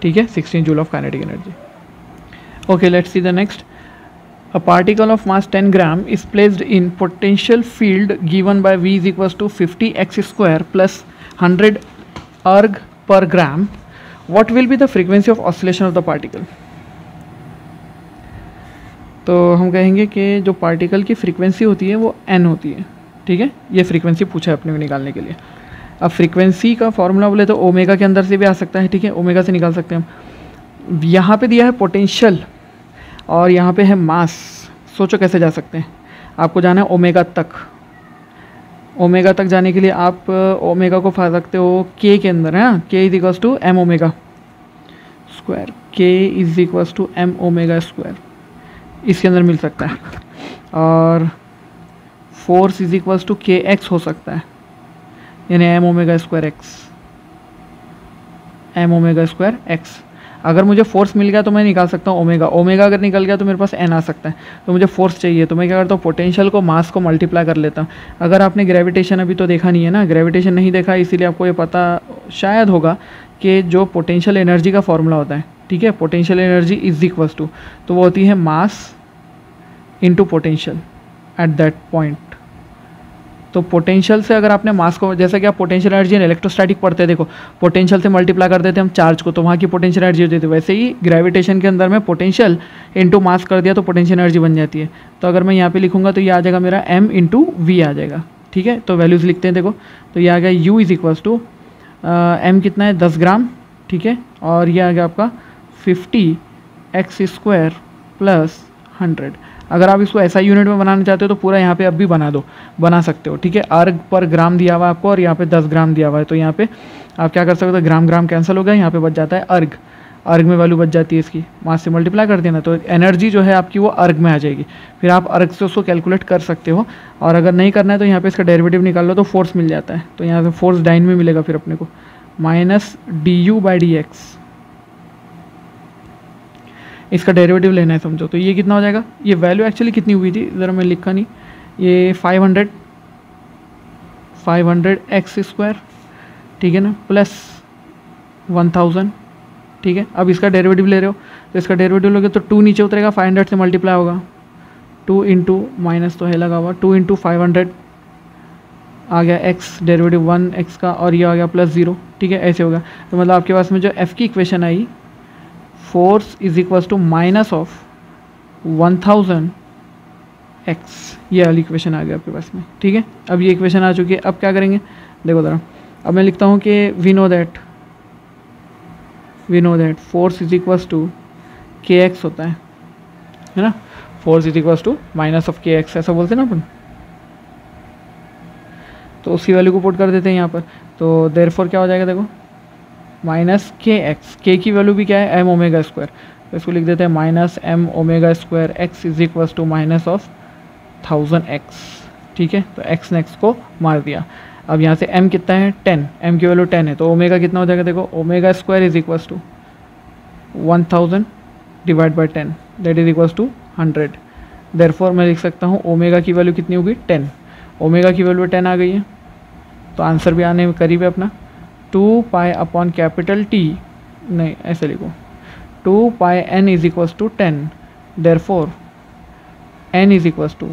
ठीक है, 16 joule of kinetic energy. Okay, let's see the next. A particle of mass 10 gram is placed in potential field given by V is equals to 50x² plus 100 erg per gram. What will be the frequency of oscillation of the particle? तो हम कहेंगे कि जो particle की frequency होती है वो n होती है। ठीक है, ये फ्रीक्वेंसी पूछा है अपने को निकालने के लिए। अब फ्रीक्वेंसी का फॉर्मूला बोले तो ओमेगा के अंदर से भी आ सकता है। ठीक है, ओमेगा से निकाल सकते हैं हम। यहाँ पे दिया है पोटेंशियल और यहाँ पे है मास, सोचो कैसे जा सकते हैं। आपको जाना है ओमेगा तक। ओमेगा तक जाने के लिए आप ओमेगा को फंसा सकते हो के अंदर, है ना। K is equals to m omega square, k is equals to m omega square, इसके अंदर मिल सकता है। और फोर्स इज इक्वल्स टू के एक्स हो सकता है, यानी m omega square x, m omega square x. अगर मुझे फोर्स मिल गया तो मैं निकाल सकता हूँ ओमेगा। ओमेगा अगर निकल गया तो मेरे पास एन आ सकता है। तो मुझे फोर्स चाहिए, तो मैं क्या करता हूँ, पोटेंशियल को मास को मल्टीप्लाई कर लेता हूँ। अगर आपने ग्रेविटेशन अभी तो देखा नहीं है ना, ग्रेविटेशन नहीं देखा, इसीलिए आपको ये पता शायद होगा कि जो पोटेंशियल एनर्जी का फॉर्मूला होता है, ठीक है, potential energy is equals to, तो वो होती है mass into potential at that point. तो पोटेंशियल से अगर आपने मास को, जैसे कि आप पोटेंशियल एनर्जी इलेक्ट्रोस्टैटिक पढ़ते हैं, देखो पोटेंशियल से मल्टीप्लाई कर देते हैं हम चार्ज को, तो वहाँ की पोटेंशियल एनर्जी होती है। वैसे ही ग्रेविटेशन के अंदर में पोटेंशियल इंटू मास कर दिया तो पोटेंशियल एनर्जी बन जाती है। तो अगर मैं यहाँ पे लिखूंगा तो ये आ जाएगा मेरा m इंटू वी आ जाएगा, ठीक है। तो वैल्यूज़ लिखते हैं, देखो तो ये आ गया u is equals to m कितना है 10 ग्राम, ठीक है, और ये आ गया आपका 50x स्क्वायर प्लस 100। अगर आप इसको ऐसा यूनिट में बनाना चाहते हो तो पूरा यहाँ पे अब भी बना सकते हो, ठीक है। अर्ग पर ग्राम दिया हुआ है आपको और यहाँ पे 10 ग्राम दिया हुआ है, तो यहाँ पे आप क्या कर सकते हो, ग्राम ग्राम कैंसिल हो गया, यहाँ पे बच जाता है अर्ग में वैल्यू बच जाती है इसकी, मास से मल्टीप्लाई कर देना तो एनर्जी जो है आपकी वो अर्ग में आ जाएगी। फिर आप अर्ग से उसको कैलकुलेट कर सकते हो, और अगर नहीं करना है तो यहाँ पे इसका डेरिवेटिव निकाल लो तो फोर्स मिल जाता है। तो यहाँ से फोर्स डाइन में मिलेगा फिर अपने को माइनस du/dx, इसका डेरिवेटिव लेना है समझो। तो ये कितना हो जाएगा, ये वैल्यू एक्चुअली कितनी हुई थी ज़रा मैं लिखा नहीं, ये 500x स्क्वायर, ठीक है ना, प्लस 1000, ठीक है। अब इसका डेरिवेटिव ले रहे हो तो इसका डेरिवेटिव लोगे तो 2 नीचे उतरेगा, 500 से मल्टीप्लाई होगा, 2 इंटू माइनस तो है लगा हुआ, 2 इंटू 500 आ गया x, डेरिवेटिव 1x का, और ये आ गया प्लस 0, ठीक है, ऐसे होगा। तो मतलब आपके पास में जो f की इक्वेशन आई, force is equals to minus of 1000x, ये वाली इक्वेशन आ गया आपके पास में, ठीक है। अब ये इक्वेशन आ चुकी है, अब क्या करेंगे देखो ज़रा। अब मैं लिखता हूँ कि we know that force is equals to के एक्स होता है ना, force is equals to minus of K X, ऐसा बोलते हैं ना अपन। तो उसकी वैल्यू को पुट कर देते हैं यहाँ पर, तो देयरफॉर क्या हो जाएगा देखो, माइनस के एक्स, के की वैल्यू भी क्या है, एम ओमेगा स्क्वायर, तो इसको लिख देते हैं minus M omega square X is equals to minus of 1000x, ठीक है। तो x ने x को मार दिया। अब यहाँ से m कितना है 10, m की वैल्यू 10 है, तो ओमेगा कितना हो जाएगा देखो, omega square is equals to 1000 divide by 10 that is equals to 100। Therefore मैं लिख सकता हूँ ओमेगा की वैल्यू कितनी होगी 10, ओमेगा की वैल्यू 10 आ गई है, तो आंसर भी आने में करीब है अपना 2 पाई अपॉन कैपिटल T, नहीं ऐसे लिखो 2 pi n is equals to 10, therefore n is equals to,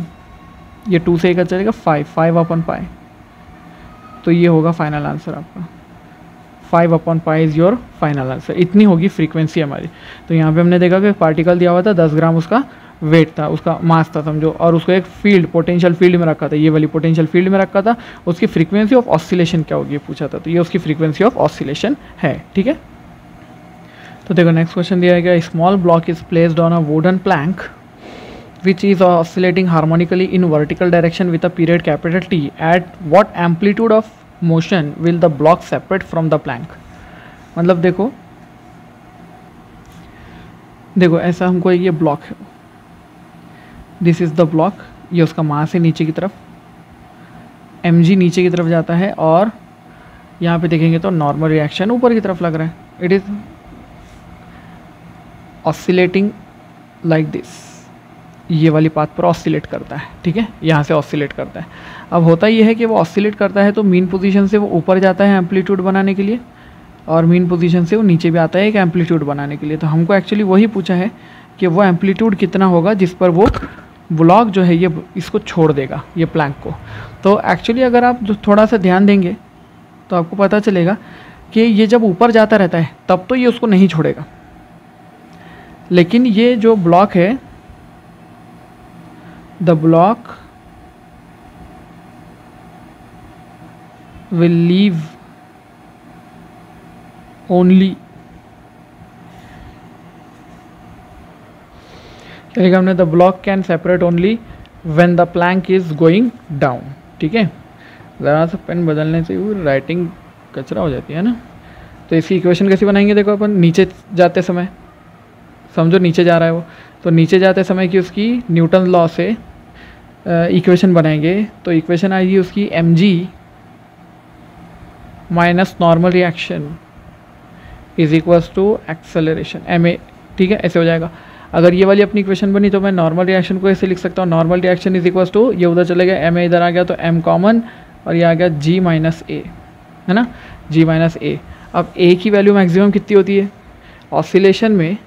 ये 2 से एक चलेगा 5 अपॉन पाई, तो ये होगा फाइनल आंसर आपका, 5 upon pi is your final answer. इतनी होगी फ्रीक्वेंसी हमारी। तो यहाँ पे हमने देखा कि पार्टिकल दिया हुआ था 10 ग्राम, उसका वेट था, उसका मास था समझो, और उसको एक फील्ड पोटेंशियल फील्ड में रखा था, ये वाली पोटेंशियल फील्ड में रखा था। उसकी फ्रीक्वेंसी ऑफ ऑसिलेशन क्या होगी पूछा था, तो ये उसकी फ्रीक्वेंसी ऑफ ऑसिलेशन है, ठीक है। तो देखो नेक्स्ट क्वेश्चन दिया गया, small block is placed on a wooden plank which is oscillating harmonically in vertical direction with a period capital T. At what amplitude of motion will the block separate from the plank? मतलब देखो ऐसा हमको ये block है, this is the block, ये उसका मास है नीचे की तरफ, mg नीचे की तरफ जाता है, और यहाँ पे देखेंगे तो नॉर्मल रिएक्शन ऊपर की तरफ लग रहा है, it is oscillating like this, ये वाली पाथ पर ऑसिलेट करता है, ठीक है, यहाँ से ऑसिलेट करता है। अब होता ये है कि वो ऑसिलेट करता है तो मीन पोजीशन से वो ऊपर जाता है एम्पलीट्यूड बनाने के लिए, और मीन पोजीशन से वो नीचे भी आता है एक एम्पलीट्यूड बनाने के लिए। तो हमको एक्चुअली वही पूछा है कि वो एम्पलीट्यूड कितना होगा जिस पर वो ब्लॉक जो है ये इसको छोड़ देगा, ये प्लैंक को। तो एक्चुअली अगर आप जो थोड़ा सा ध्यान देंगे तो आपको पता चलेगा कि ये जब ऊपर जाता रहता है तब तो ये उसको नहीं छोड़ेगा, लेकिन ये जो ब्लॉक है, the block will leave only, लिखा हमने the block can separate only when the plank is going down. ठीक है, ज़रा सा पेन बदलने से वो राइटिंग कचरा हो जाती है ना। तो इसकी इक्वेशन कैसी बनाएंगे, देखो अपन नीचे जाते समय, समझो नीचे जा रहा है वो, तो नीचे जाते समय की उसकी न्यूटन लॉ से इक्वेशन बनाएंगे। तो इक्वेशन आएगी उसकी mg minus normal reaction is equals to acceleration ma। ठीक है, ऐसे हो जाएगा। अगर ये वाली अपनी इक्वेशन बनी तो मैं नॉर्मल रिएक्शन को ऐसे लिख सकता हूँ, normal reaction is equals to, ये उधर चले गया, ma इधर आ गया तो m कॉमन और ये आ गया g माइनस a, है ना, g माइनस a। अब a की वैल्यू मैक्सिमम कितनी होती है ऑसिलेशन में,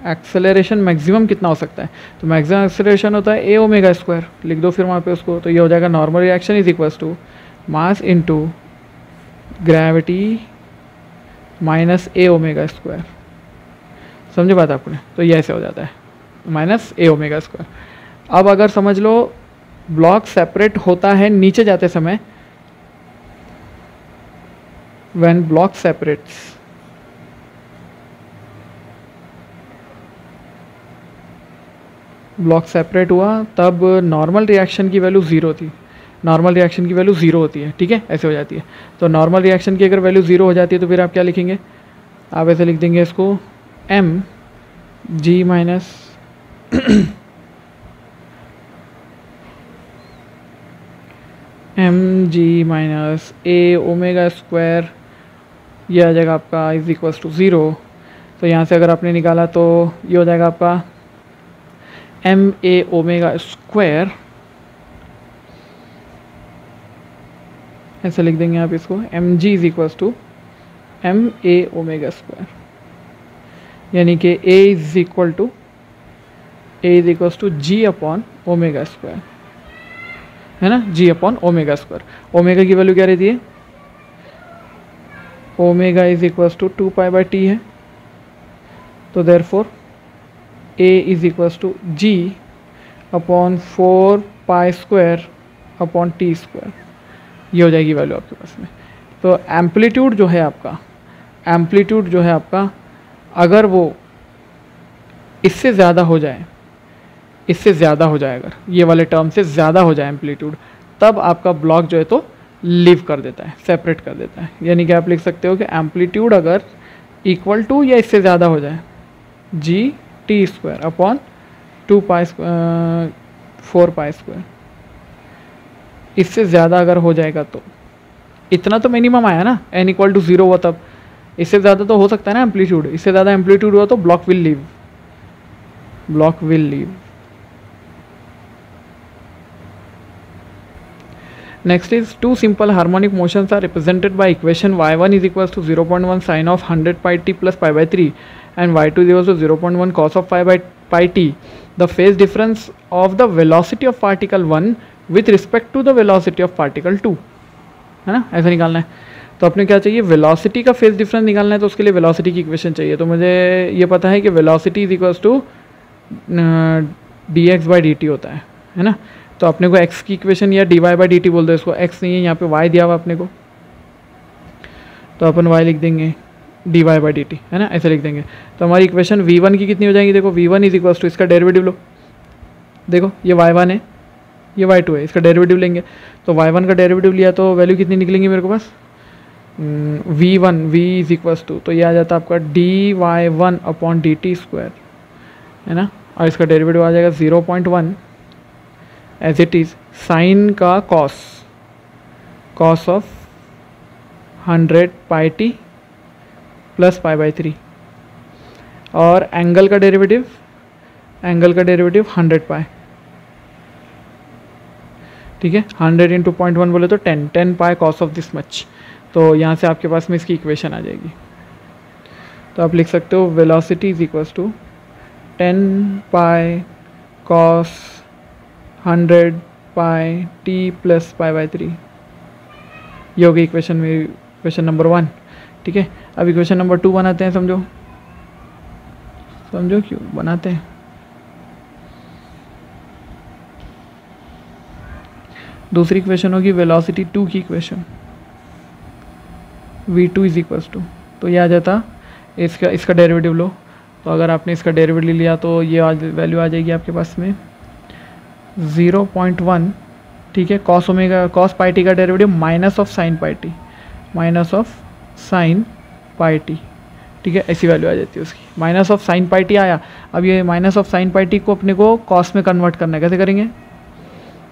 एक्सेलरेशन मैक्सिमम कितना हो सकता है, तो मैक्सिमम एक्सेलरेशन होता है a ओमेगा स्क्वायर, लिख दो फिर वहाँ पे उसको। तो ये हो जाएगा normal reaction is equals to mass into gravity minus a omega square. समझे बात आपने, तो ये ऐसे हो जाता है माइनस a ओमेगा स्क्वायर। अब अगर समझ लो ब्लॉक सेपरेट होता है नीचे जाते समय, when block separates, block separate हुआ तब नॉर्मल रिएक्शन की वैल्यू ज़ीरो थी, नॉर्मल रिएक्शन की वैल्यू ज़ीरो होती है। ठीक है, ऐसे हो जाती है। तो नॉर्मल रिएक्शन की अगर वैल्यू ज़ीरो हो जाती है तो फिर आप क्या लिखेंगे, आप ऐसे लिख देंगे इसको m g minus mg minus a omega square, ये आ जाएगा आपका इज इक्वल्स टू ज़ीरो। तो यहाँ से अगर आपने निकाला तो ये हो जाएगा आपका m a ओमेगा स्क्वायर, ऐसे लिख देंगे आप इसको, mg is equals to m a omega square, यानी कि a is equals to g upon omega square, है ना, g upon omega square. Omega की वैल्यू क्या रहती है, omega is equals to 2π/t है, तो therefore a is equals to g upon 4π² upon t square, ये हो जाएगी वैल्यू आपके पास में। तो एम्पलीट्यूड जो है आपका, एम्पलीट्यूड जो है आपका, अगर वो इससे ज़्यादा हो जाए, इससे ज़्यादा हो जाए, अगर ये वाले टर्म से ज़्यादा हो जाए एम्पलीट्यूड, तब आपका ब्लॉक जो है तो लीव कर देता है, सेपरेट कर देता है। यानी कि आप लिख सकते हो कि एम्पलीट्यूड अगर इक्वल टू या इससे ज़्यादा हो जाए जी टी स्क्वायर अपॉन 4π², इससे ज़्यादा अगर हो जाएगा तो, इतना तो मिनिमम आया ना, n इक्वल टू 0 हुआ तब, इससे ज़्यादा तो हो सकता है ना एम्पलीट्यूड, इससे ज़्यादा एम्पलीट्यूड हुआ तो block will leave, block will leave. Next is two simple harmonic motions are represented by equation y1 is equals to 0.1 sine of 100πt plus π/3 and y2 is equals to 0.1 cos of π/t. The phase difference of the velocity of particle 1 with respect to the velocity of particle 2, है ना, ऐसा निकालना है। तो अपने क्या चाहिए, velocity का फेज डिफरेंस निकालना है, तो उसके लिए वेलोसिटी की इक्वेशन चाहिए। तो मुझे ये पता है कि velocity is equals to dx/dt होता है ना। तो अपने को x की इक्वेशन या dy/dt बोल दो, इसको x नहीं है, यहाँ पे y दिया हुआ अपने को, तो अपन y लिख देंगे dy/dt, है ना, ऐसे लिख देंगे। तो हमारी इक्वेशन v1 की कितनी हो जाएगी, देखो v1 इज इक्वल्स टू, इसका डेरिवेटिव लो, देखो ये y1 है, ये y2 है, इसका डेरिवेटिव लेंगे। तो y1 का डेरिवेटिव लिया तो वैल्यू कितनी निकलेंगी मेरे को पास, v1 v is equals to, तो ये आ जाता है आपका dy1 अपॉन dt स्क्वायर, है ना, और इसका डेरिवेटिव आ जाएगा 0.1 एज इट इज़ साइन का कॉस ऑफ 100πt प्लस π/3, और एंगल का डेरिवेटिव 100π, ठीक है, 100 इंटू 0.1 बोले तो 10π कॉस ऑफ दिस मच। तो यहाँ से आपके पास में इसकी इक्वेशन आ जाएगी। तो आप लिख सकते हो velocity is equals to 10π cos 100πt plus π/3, ये होगी इक्वेशन में, इक्वेशन नंबर 1, ठीक है। अब इक्वेशन नंबर 2 बनाते हैं, समझो क्यों बनाते हैं। दूसरी इक्वेशन होगी वेलोसिटी 2 की equation, v2 is equals to, तो ये आ जाता, इसका डेरिवेटिव लो, तो अगर आपने इसका डेरिवेटिव ले लिया तो ये वैल्यू आ जाएगी आपके पास में 0.1, ठीक है। Cos omega cos pi t का derivative minus of sine pi t, minus of sine pi t, ठीक है। ऐसी वैल्यू आ जाती है उसकी, minus of sine pi t आया। अब ये minus of sine pi t को अपने को कॉस में कन्वर्ट करना है, कैसे करेंगे?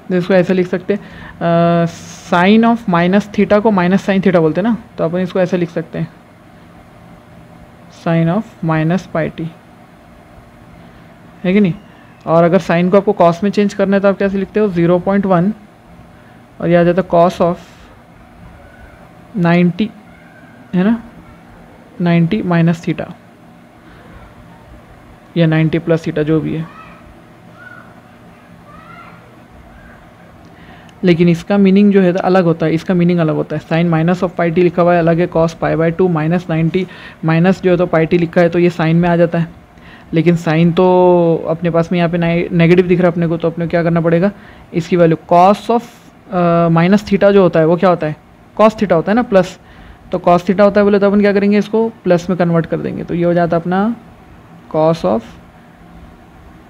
तो इसको ऐसे लिख सकते हैं, साइन ऑफ माइनस थीटा को माइनस साइन थीटा बोलते हैं ना, तो अपन इसको ऐसे लिख सकते हैं, sine of minus pi T, है कि नहीं। और अगर साइन को आपको कॉस में चेंज करना है तो आप कैसे लिखते हो? 0.1 और ये आ जाता है कॉस ऑफ 90, है ना, 90 माइनस थीटा या 90 प्लस थीटा, जो भी है। लेकिन इसका मीनिंग जो है अलग होता है, इसका मीनिंग अलग होता है। Sine minus of pi T लिखा हुआ है अलग है, cos pi by 2 minus 90 minus जो है तो पाई टी लिखा है तो ये साइन में आ जाता है। लेकिन साइन तो अपने पास में यहाँ पे नेगेटिव दिख रहा है अपने को, तो अपने को क्या करना पड़ेगा? इसकी value cos of minus theta जो होता है वो क्या होता है? कॉस थीटा होता है ना, प्लस। तो कॉस थीटा होता है बोले तो अपन क्या करेंगे? इसको प्लस में कन्वर्ट कर देंगे, तो ये हो जाता है अपना cos of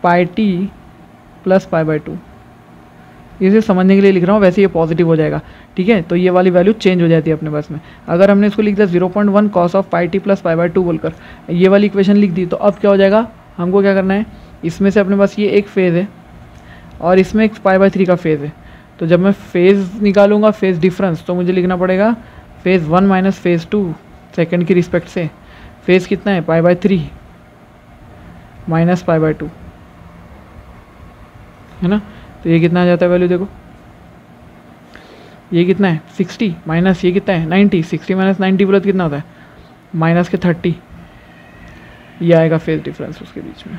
pi T plus pi by 2। इसे समझने के लिए लिख रहा हूँ, वैसे ये पॉजिटिव हो जाएगा, ठीक है। तो ये वाली वैल्यू चेंज हो जाती है अपने पास में। अगर हमने इसको लिख दिया 0.1 cos of pi T plus pi by 2 बोलकर ये वाली इक्वेशन लिख दी, तो अब क्या हो जाएगा? हमको क्या करना है? इसमें से अपने पास ये एक फेज़ है और इसमें एक पाई बाय 3 का फेज़ है। तो जब मैं फेज़ निकालूंगा, फेज़ डिफरेंस, तो मुझे लिखना पड़ेगा फेज़ 1 माइनस फेज़ 2 सेकेंड की रिस्पेक्ट से। फेज़ कितना है? Pi by 3 minus pi by 2, है ना। तो ये कितना आ जाता है वैल्यू? देखो ये कितना है? 60 माइनस ये कितना है? 90। 60 माइनस 90 बोले तो कितना होता है? माइनस के 30। ये आएगा फेज डिफरेंस उसके बीच में,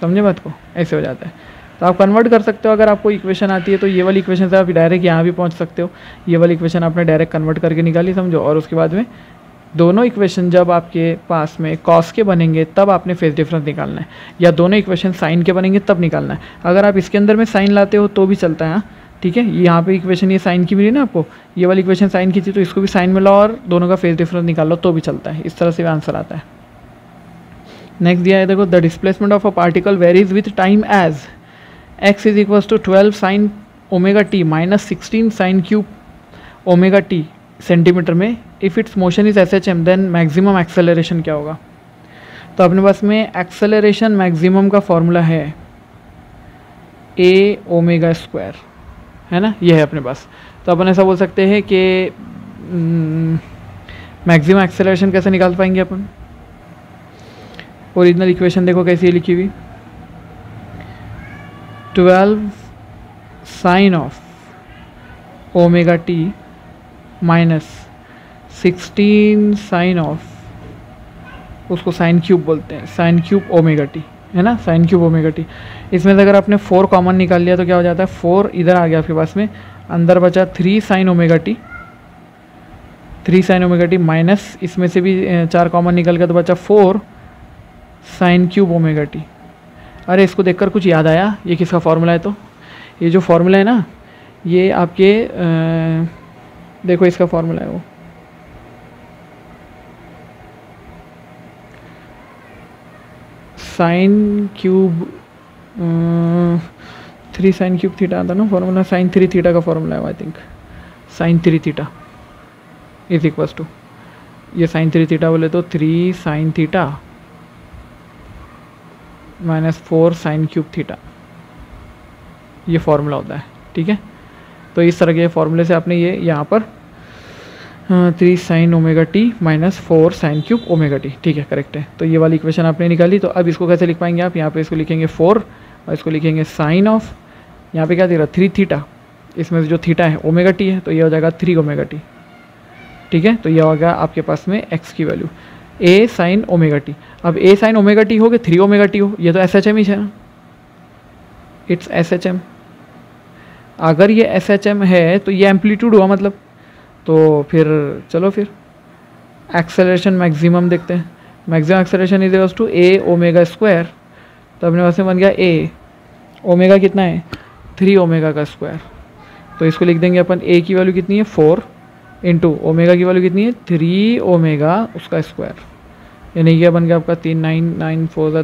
समझे बात को? ऐसे हो जाता है। तो आप कन्वर्ट कर सकते हो, अगर आपको इक्वेशन आती है तो ये वाली इक्वेशन से आप डायरेक्ट यहाँ भी पहुँच सकते हो। ये वाली इक्वेशन आपने डायरेक्ट कन्वर्ट करके निकाली, समझो। और उसके बाद में दोनों इक्वेशन जब आपके पास में कॉस के बनेंगे तब आपने फेज डिफरेंस निकालना है, या दोनों इक्वेशन साइन के बनेंगे तब निकालना है। अगर आप इसके अंदर में साइन लाते हो तो भी चलता है, ठीक है। यहाँ पे इक्वेशन ये साइन की मिली ना आपको, ये वाली इक्वेशन साइन की थी, तो इसको भी साइन में लाओ और दोनों का फेज डिफरेंस निकाल लो तो भी चलता है। इस तरह से आंसर आता है। नेक्स्ट दिया है, देखो, the displacement of a particle varies with time as x is equals to 12 sine omega T minus 16 sine cube omega t centimetre में। If its motion is SHM then maximum acceleration क्या होगा? तो अपने पास में एक्सेलरेशन मैक्सिमम का formula है a omega square, है ना, ये है अपने पास। तो अपन ऐसा बोल सकते हैं कि मैक्सिमम एक्सेलरेशन कैसे निकाल पाएंगे अपन? ओरिजिनल इक्वेशन देखो कैसी है लिखी हुई, 12 sine of omega T minus 16 sine of, उसको साइन क्यूब बोलते हैं, साइन क्यूब ओमेगा टी, है ना, साइन क्यूब ओमेगा टी। इसमें से अगर आपने 4 कॉमन निकाल लिया तो क्या हो जाता है? 4 इधर आ गया आपके पास में, अंदर बचा 3 sign omega T, 3 sign omega T minus इसमें से भी 4 कॉमन निकल गया तो बचा 4 साइन क्यूब ओमेगा टी। अरे इसको देखकर कुछ याद आया, ये किसका फॉर्मूला है? तो ये जो फॉर्मूला है ना, ये आपके देखो इसका फॉर्मूला है वो sine cube 3 sine cube theta आता ना फॉर्मूला, साइन 3 थीटा का फॉर्मूला है I think. Sine 3 theta is equals to, ये साइन 3 थीटा बोले तो 3 sine theta minus 4 sine cube theta, ये फॉर्मूला होता है, ठीक है। तो इस तरह के फॉर्मूले से आपने ये यहाँ पर 3 sign omega T minus 4 sine cube omega t, ठीक है, करेक्ट है। तो ये वाली इक्वेशन आपने निकाली। तो अब इसको कैसे लिख पाएंगे आप? यहाँ पे इसको लिखेंगे 4 और इसको लिखेंगे साइन ऑफ, यहाँ पे क्या दे रहा? 3 थीटा, इसमें से जो थीटा है ओमेगा टी है, तो ये हो जाएगा 3 ओमेगा टी, ठीक है। तो ये हो गया आपके पास में x की value a sign omega T. अब a साइन ओमेगा टी हो गए 3 ओमेगा टी हो, ये तो SHM ही है ना, इट्स SHM। अगर ये SHM है तो ये एम्पलीट्यूड हुआ मतलब, तो फिर चलो फिर एक्सेलरेशन मैक्सिमम देखते हैं। Maximum acceleration is equals to a omega square, तो अपने पास में बन गया a, ओमेगा कितना है? 3 ओमेगा का स्क्वायर। तो इसको लिख देंगे अपन, a की वैल्यू कितनी है? 4 इंटू ओमेगा की वैल्यू कितनी है? 3 ओमेगा उसका स्क्वायर, यानी क्या बन गया आपका 3994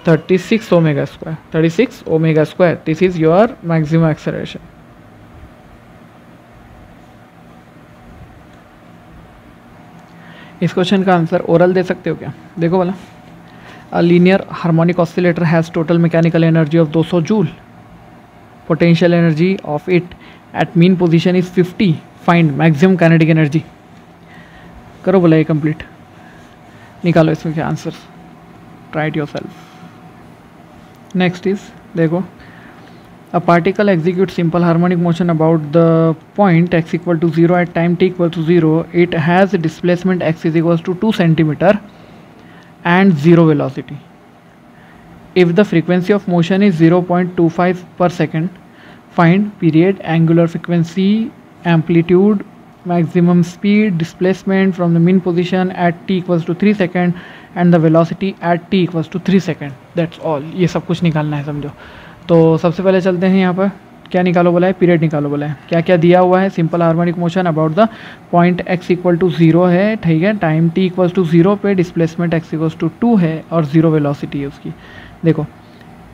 36 omega square 36 omega square. This is your maximum acceleration. इस क्वेश्चन का आंसर ओरल दे सकते हो क्या? देखो बोला, a linear harmonic oscillator has total mechanical energy of 200 joule, potential energy of it at mean position is 50, find maximum kinetic energy. करो बोला ये कंप्लीट, निकालो इसमें क्या answer, try it yourself. Next is देखो, a particle executes simple harmonic motion about the point x equal to 0 at time t equal to 0. It has displacement x is equals to 2 centimeter and 0 velocity. If the frequency of motion is 0.25 per second, find period, angular frequency, amplitude, maximum speed, displacement from the mean position at t equals to 3 second and the velocity at t equals to 3 second. That's all. ये सब कुछ निकालना है, समझो। तो सबसे पहले चलते हैं यहाँ पर, क्या निकालो बोला है, पीरियड निकालो बोला है। क्या क्या दिया हुआ है, simple harmonic motion about the point x equal to 0 है, ठीक है, टाइम t इक्वल्स टू 0 पे डिस्प्लेसमेंट x इक्वल्स टू 2 है और 0 वेलोसिटी है उसकी। देखो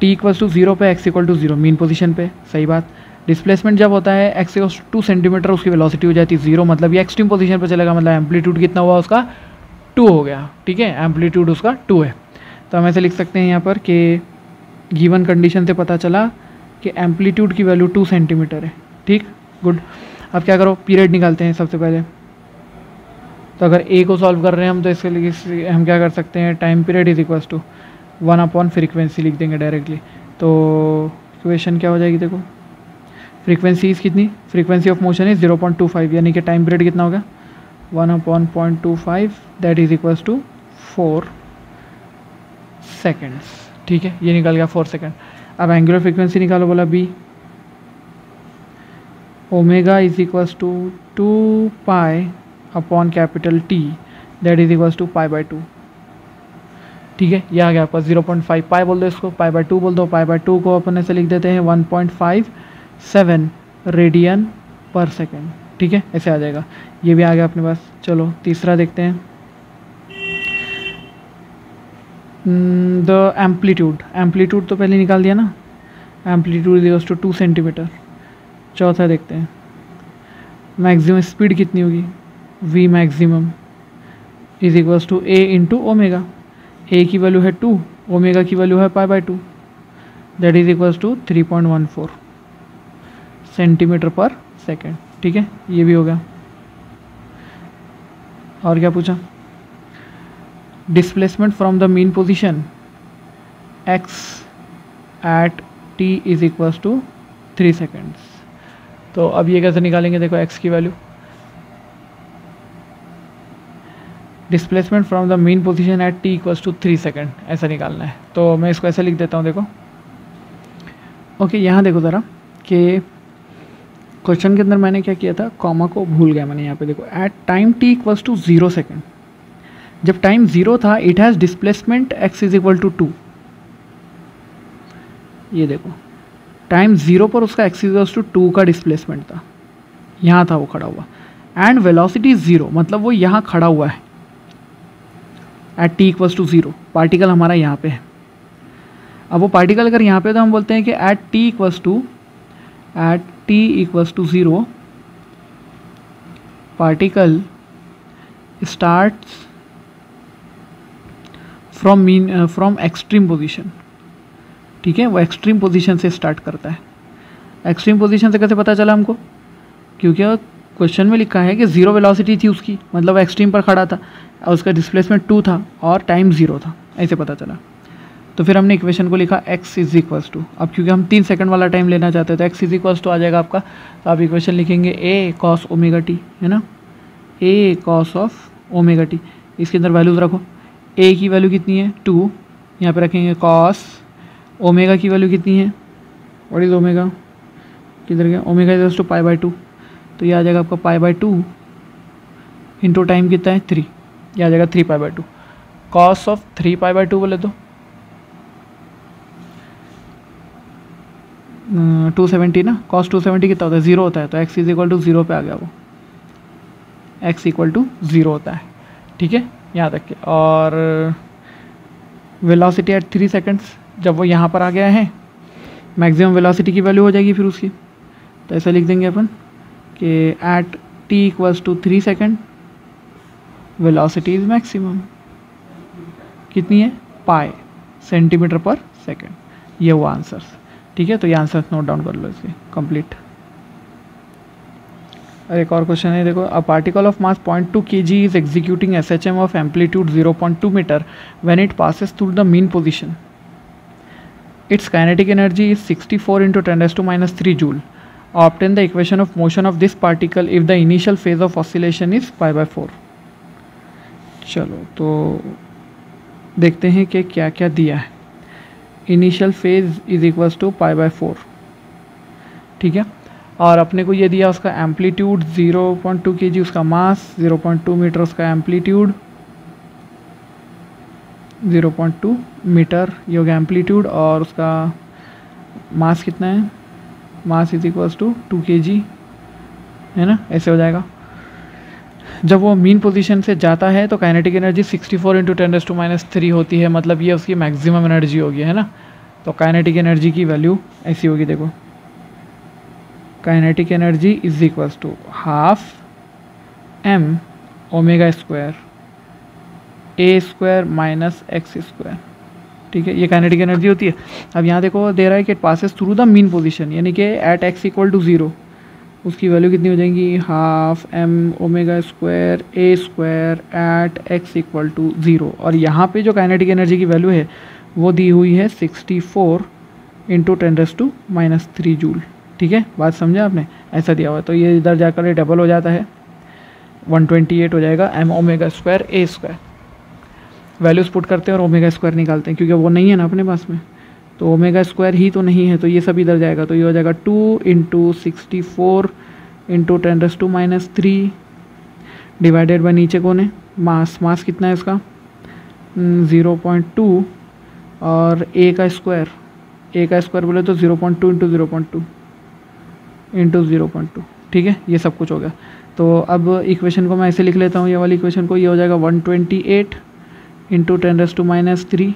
t इक्वल्स टू 0 पे x equal to 0 mean position पे, सही बात। डिस्प्लेसमेंट जब होता है x इक्वल्स टू 2 सेंटीमीटर, उसकी वेलोसिटी हो जाती है 0, मतलब ये एक्सट्रीम पोजीशन पे चलेगा, मतलब एम्पलीट्यूड कितना हुआ उसका 2 हो गया, ठीक है, एम्पलीट्यूड उसका 2 है। तो हम ऐसे लिख सकते हैं यहाँ पर कि गिवन कंडीशन से पता चला कि एम्पलीट्यूड की वैल्यू 2 सेंटीमीटर है, ठीक, गुड। अब क्या करो, पीरियड निकालते हैं सबसे पहले। तो अगर ए को सॉल्व कर रहे हैं हम, तो इसके लिए हम क्या कर सकते हैं, time period is equals to 1/फ्रीक्वेंसी लिख देंगे डायरेक्टली। तो इक्वेशन क्या हो जाएगी, देखो फ्रीक्वेंसी इज कितनी, फ्रीक्वेंसी ऑफ मोशन इज 0.25, यानी कि टाइम पीरियड कितना होगा 1/0.25, that is equals to 4 seconds, ठीक है, ये निकल गया 4 सेकेंड। अब एंगुलर फ्रीक्वेंसी निकालो बोला b, omega is equals to 2 pi upon capital T, that is equals to π/2, ठीक है। ये आ गया आपका 0.5, पाई बोल दो इसको, π/2 बोल दो, π/2 को अपन ऐसे लिख देते हैं 1.57 रेडियन पर सेकेंड, ठीक है, ऐसे आ जाएगा। ये भी आ गया अपने पास। चलो तीसरा देखते हैं, द एम्पलीट्यूड तो पहले निकाल दिया ना, एम्पलीट्यूड इक्वल्स टू 2 सेंटीमीटर। चौथा देखते हैं, मैक्सिमम स्पीड कितनी होगी, v maximum is equals to a into omega, a की वैल्यू है 2, ओमेगा की वैल्यू है π/2, that is equals to 3.14 centimetre पर सेकेंड, ठीक है, ये भी होगा। और क्या पूछा, displacement from the mean position x at t is equals to 3 seconds. तो अब ये कैसे निकालेंगे, देखो x की वैल्यू, displacement from the mean position at t equals to 3 second, ऐसा निकालना है। तो मैं इसको ऐसे लिख देता हूँ, देखो ओके, यहाँ देखो ज़रा कि क्वेश्चन के अंदर मैंने क्या किया था, कॉमा को भूल गया मैंने। यहाँ पे देखो, at time t equals to 0 second, जब टाइम 0 था, it has displacement x is equal to 2। ये देखो टाइम 0 पर उसका x इक्वल्स टू 2 का डिस्प्लेसमेंट था, यहाँ था वो खड़ा हुआ, एंड वेलोसिटी 0, मतलब वो यहाँ खड़ा हुआ है at t equals to 0, particle हमारा यहाँ पे है। अब वो पार्टिकल अगर यहाँ पे, तो हम बोलते हैं कि at t equals to 0 particle starts from extreme position, ठीक है, वो एक्सट्रीम पोजीशन से स्टार्ट करता है। एक्सट्रीम पोजीशन से कैसे पता चला हमको, क्योंकि क्वेश्चन में लिखा है कि 0 वेलोसिटी थी उसकी, मतलब एक्सट्रीम पर खड़ा था और उसका डिस्प्लेसमेंट 2 था और टाइम 0 था, ऐसे पता चला। तो फिर हमने इक्वेशन को लिखा x इज इक्वल्स टू, अब क्योंकि हम 3 सेकंड वाला टाइम लेना चाहते हैं, तो x इज इक्वल्स टू आ जाएगा आपका। तो आप इक्वेशन लिखेंगे a cos ओमेगा t, है ना, a cos of omega t, इसके अंदर वैल्यूज़ रखो। a की वैल्यू कितनी है 2, यहाँ पे रखेंगे cos, ओमेगा की वैल्यू कितनी है, व्हाट इज ओमेगा, किधर गया, ओमेगा इज टू π/2, तो ये आ जाएगा आपका π/2 इंटू टाइम कितना है 3, ये आ जाएगा 3π/2। cos ऑफ 3π/2 बोले तो 270 ना, cos 270 कितना होता है, 0 होता है, तो x इज इक्वल टू 0 पे आ गया वो, x इक्वल टू 0 होता है, ठीक है। यहाँ तक के। और वेलोसिटी एट 3 सेकेंड्स, जब वो यहाँ पर आ गया है मैक्सिमम वेलोसिटी की वैल्यू हो जाएगी फिर उसकी। तो ऐसा लिख देंगे अपन कि at t equals to 3 second velocity is maximum. कितनी है? पाई सेंटीमीटर पर सेकेंड। ये हुआ आंसर्स। ठीक है, तो ये आंसर्स नोट डाउन कर लो इसके कंप्लीट। और एक और क्वेश्चन है, देखो, a particle of mass 0.2 kg is executing SHM of amplitude 0.2 metre when it passes through the mean position. Its kinetic energy is 64 × 10⁻³ joule. Obtain the equation of motion of this particle if the initial phase of oscillation is π/4। चलो तो देखते हैं कि क्या क्या दिया है। Initial phase is equals to π/4, ठीक है। और अपने को ये दिया उसका एम्पलीट्यूड 0.2 kg, उसका मास 0.2 मीटर, उसका एम्पलीट्यूड 0.2 मीटर, ये हो गया एम्पलीट्यूड। और उसका मास कितना है? Mass is equals to 2 kg, है ना, ऐसे हो जाएगा। जब वो मीन पोजीशन से जाता है तो काइनेटिक एनर्जी 64 × 10⁻³ होती है, मतलब ये उसकी मैक्सिमम एनर्जी होगी, है ना। तो काइनेटिक एनर्जी की वैल्यू ऐसी होगी, देखो, kinetic energy is equals to ½ m⍵² a² - x², ठीक है। ये काइनेटिक एनर्जी होती है। अब यहाँ देखो दे रहा है कि it passes through the mean position, यानी कि एट x = 0 उसकी वैल्यू कितनी हो जाएगी? ½ m⍵² a² एट x = 0। और यहाँ पे जो काइनेटिक एनर्जी की वैल्यू है वो दी हुई है 64 × 10⁻³ जूल, ठीक है। बात समझा आपने? ऐसा दिया हुआ है, तो ये इधर जाकर डबल हो जाता है, 128 हो जाएगा m⍵² a²। वैल्यूज पुट करते हैं और ω² निकालते हैं, क्योंकि वो नहीं है ना अपने पास में, तो ω² ही तो नहीं है, तो ये सब इधर जाएगा। तो ये हो जाएगा 2 × 64 × 10⁻³ डिवाइडेड बाय नीचे कौन है? मास कितना है उसका? 0.2 और a का स्क्वायर बोले तो 0.2 × 0.2 × 0.2, ठीक है। ये सब कुछ हो गया। तो अब इक्वेशन को मैं ऐसे लिख लेता हूँ, ये वाली इक्वेशन को, ये हो जाएगा 128 × 10⁻³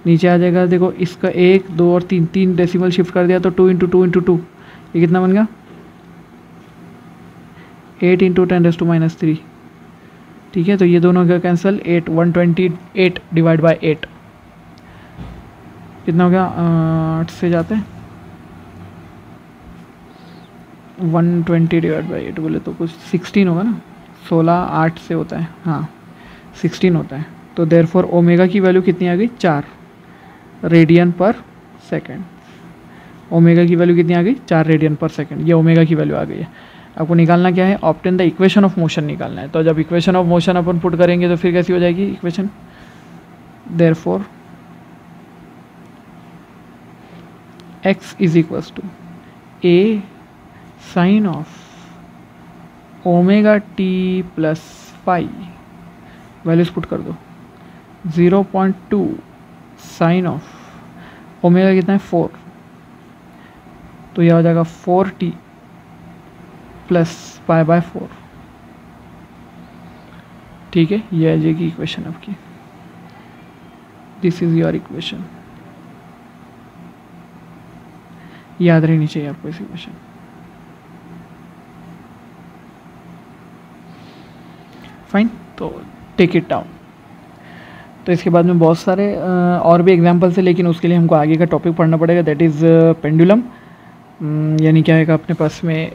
नीचे आ जाएगा। देखो इसका 1, 2 और 3 डेसिमल शिफ्ट कर दिया तो 2 × 2 × 2, ये कितना बन गया? 8 × 10⁻³, ठीक है। तो ये दोनों का कैंसिल, 128 डिवाइड बाय 8 कितना हो गया? 8 से जाते हैं 120 डिवाइड बाई 8 बोले तो कुछ 16 होगा ना, 16 8 से होता है, हाँ 16 होता है। तो देयरफॉर ओमेगा की वैल्यू कितनी आ गई? 4 रेडियन पर सेकेंड। ओमेगा की वैल्यू कितनी आ गई? 4 रेडियन पर सेकेंड। ये ओमेगा की वैल्यू आ गई है। आपको निकालना क्या है? Obtain the equation of motion निकालना है। तो जब इक्वेशन ऑफ मोशन अपन पुट करेंगे तो फिर कैसी हो जाएगी equation? Therefore x is equals to a sine of omega t plus phi, values put कर दो। 0.2 साइन ऑफ ओमेगा कितना है? 4, तो यह हो जाएगा 4t प्लस π/4, ठीक है। ये आ जाएगी इक्वेशन आपकी। दिस इज योर इक्वेशन, याद रहनी चाहिए आपको इस इक्वेशन। फाइन, तो टेक इट डाउन। तो इसके बाद में बहुत सारे और भी एग्जाम्पल्स है, लेकिन उसके लिए हमको आगे का टॉपिक पढ़ना पड़ेगा, दैट इज़ पेंडुलम। यानी क्या है अपने पास में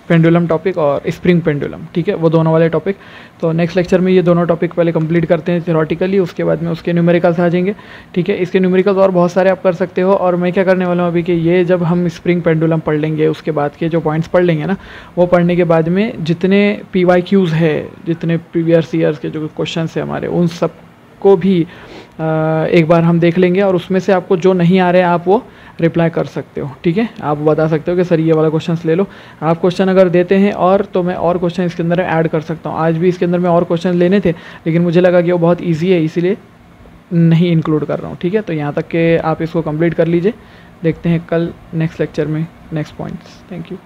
पेंडुलम टॉपिक और स्प्रिंग पेंडुलम, ठीक है, वो दोनों वाले टॉपिक। तो नेक्स्ट लेक्चर में ये दोनों टॉपिक पहले कंप्लीट करते हैं थ्योरेटिकली, उसके बाद में उसके न्यूमेरिकल्स आ जाएंगे, ठीक है। इसके न्यूमेरिकल्स और बहुत सारे आप कर सकते हो। और मैं क्या करने वाला हूँ अभी कि ये जब हम स्प्रिंग पेंडुलम पढ़ लेंगे, उसके बाद के जो पॉइंट्स पढ़ लेंगे ना, वो पढ़ने के बाद में जितने PYQs है, जितने प्रीवियस ईयर्स के जो क्वेश्चन है हमारे, उन सब को भी एक बार हम देख लेंगे। और उसमें से आपको जो नहीं आ रहे हैं आप वो रिप्लाई कर सकते हो, ठीक है। आप बता सकते हो कि सर ये वाला क्वेश्चन ले लो। आप क्वेश्चन अगर देते हैं और तो मैं और क्वेश्चन इसके अंदर ऐड कर सकता हूँ। आज भी इसके अंदर मैं और क्वेश्चन लेने थे, लेकिन मुझे लगा कि वो बहुत ईजी है, इसीलिए नहीं इंक्लूड कर रहा हूँ, ठीक है। तो यहाँ तक के आप इसको कंप्लीट कर लीजिए। देखते हैं कल नेक्स्ट लेक्चर में नेक्स्ट पॉइंट्स। Thank you.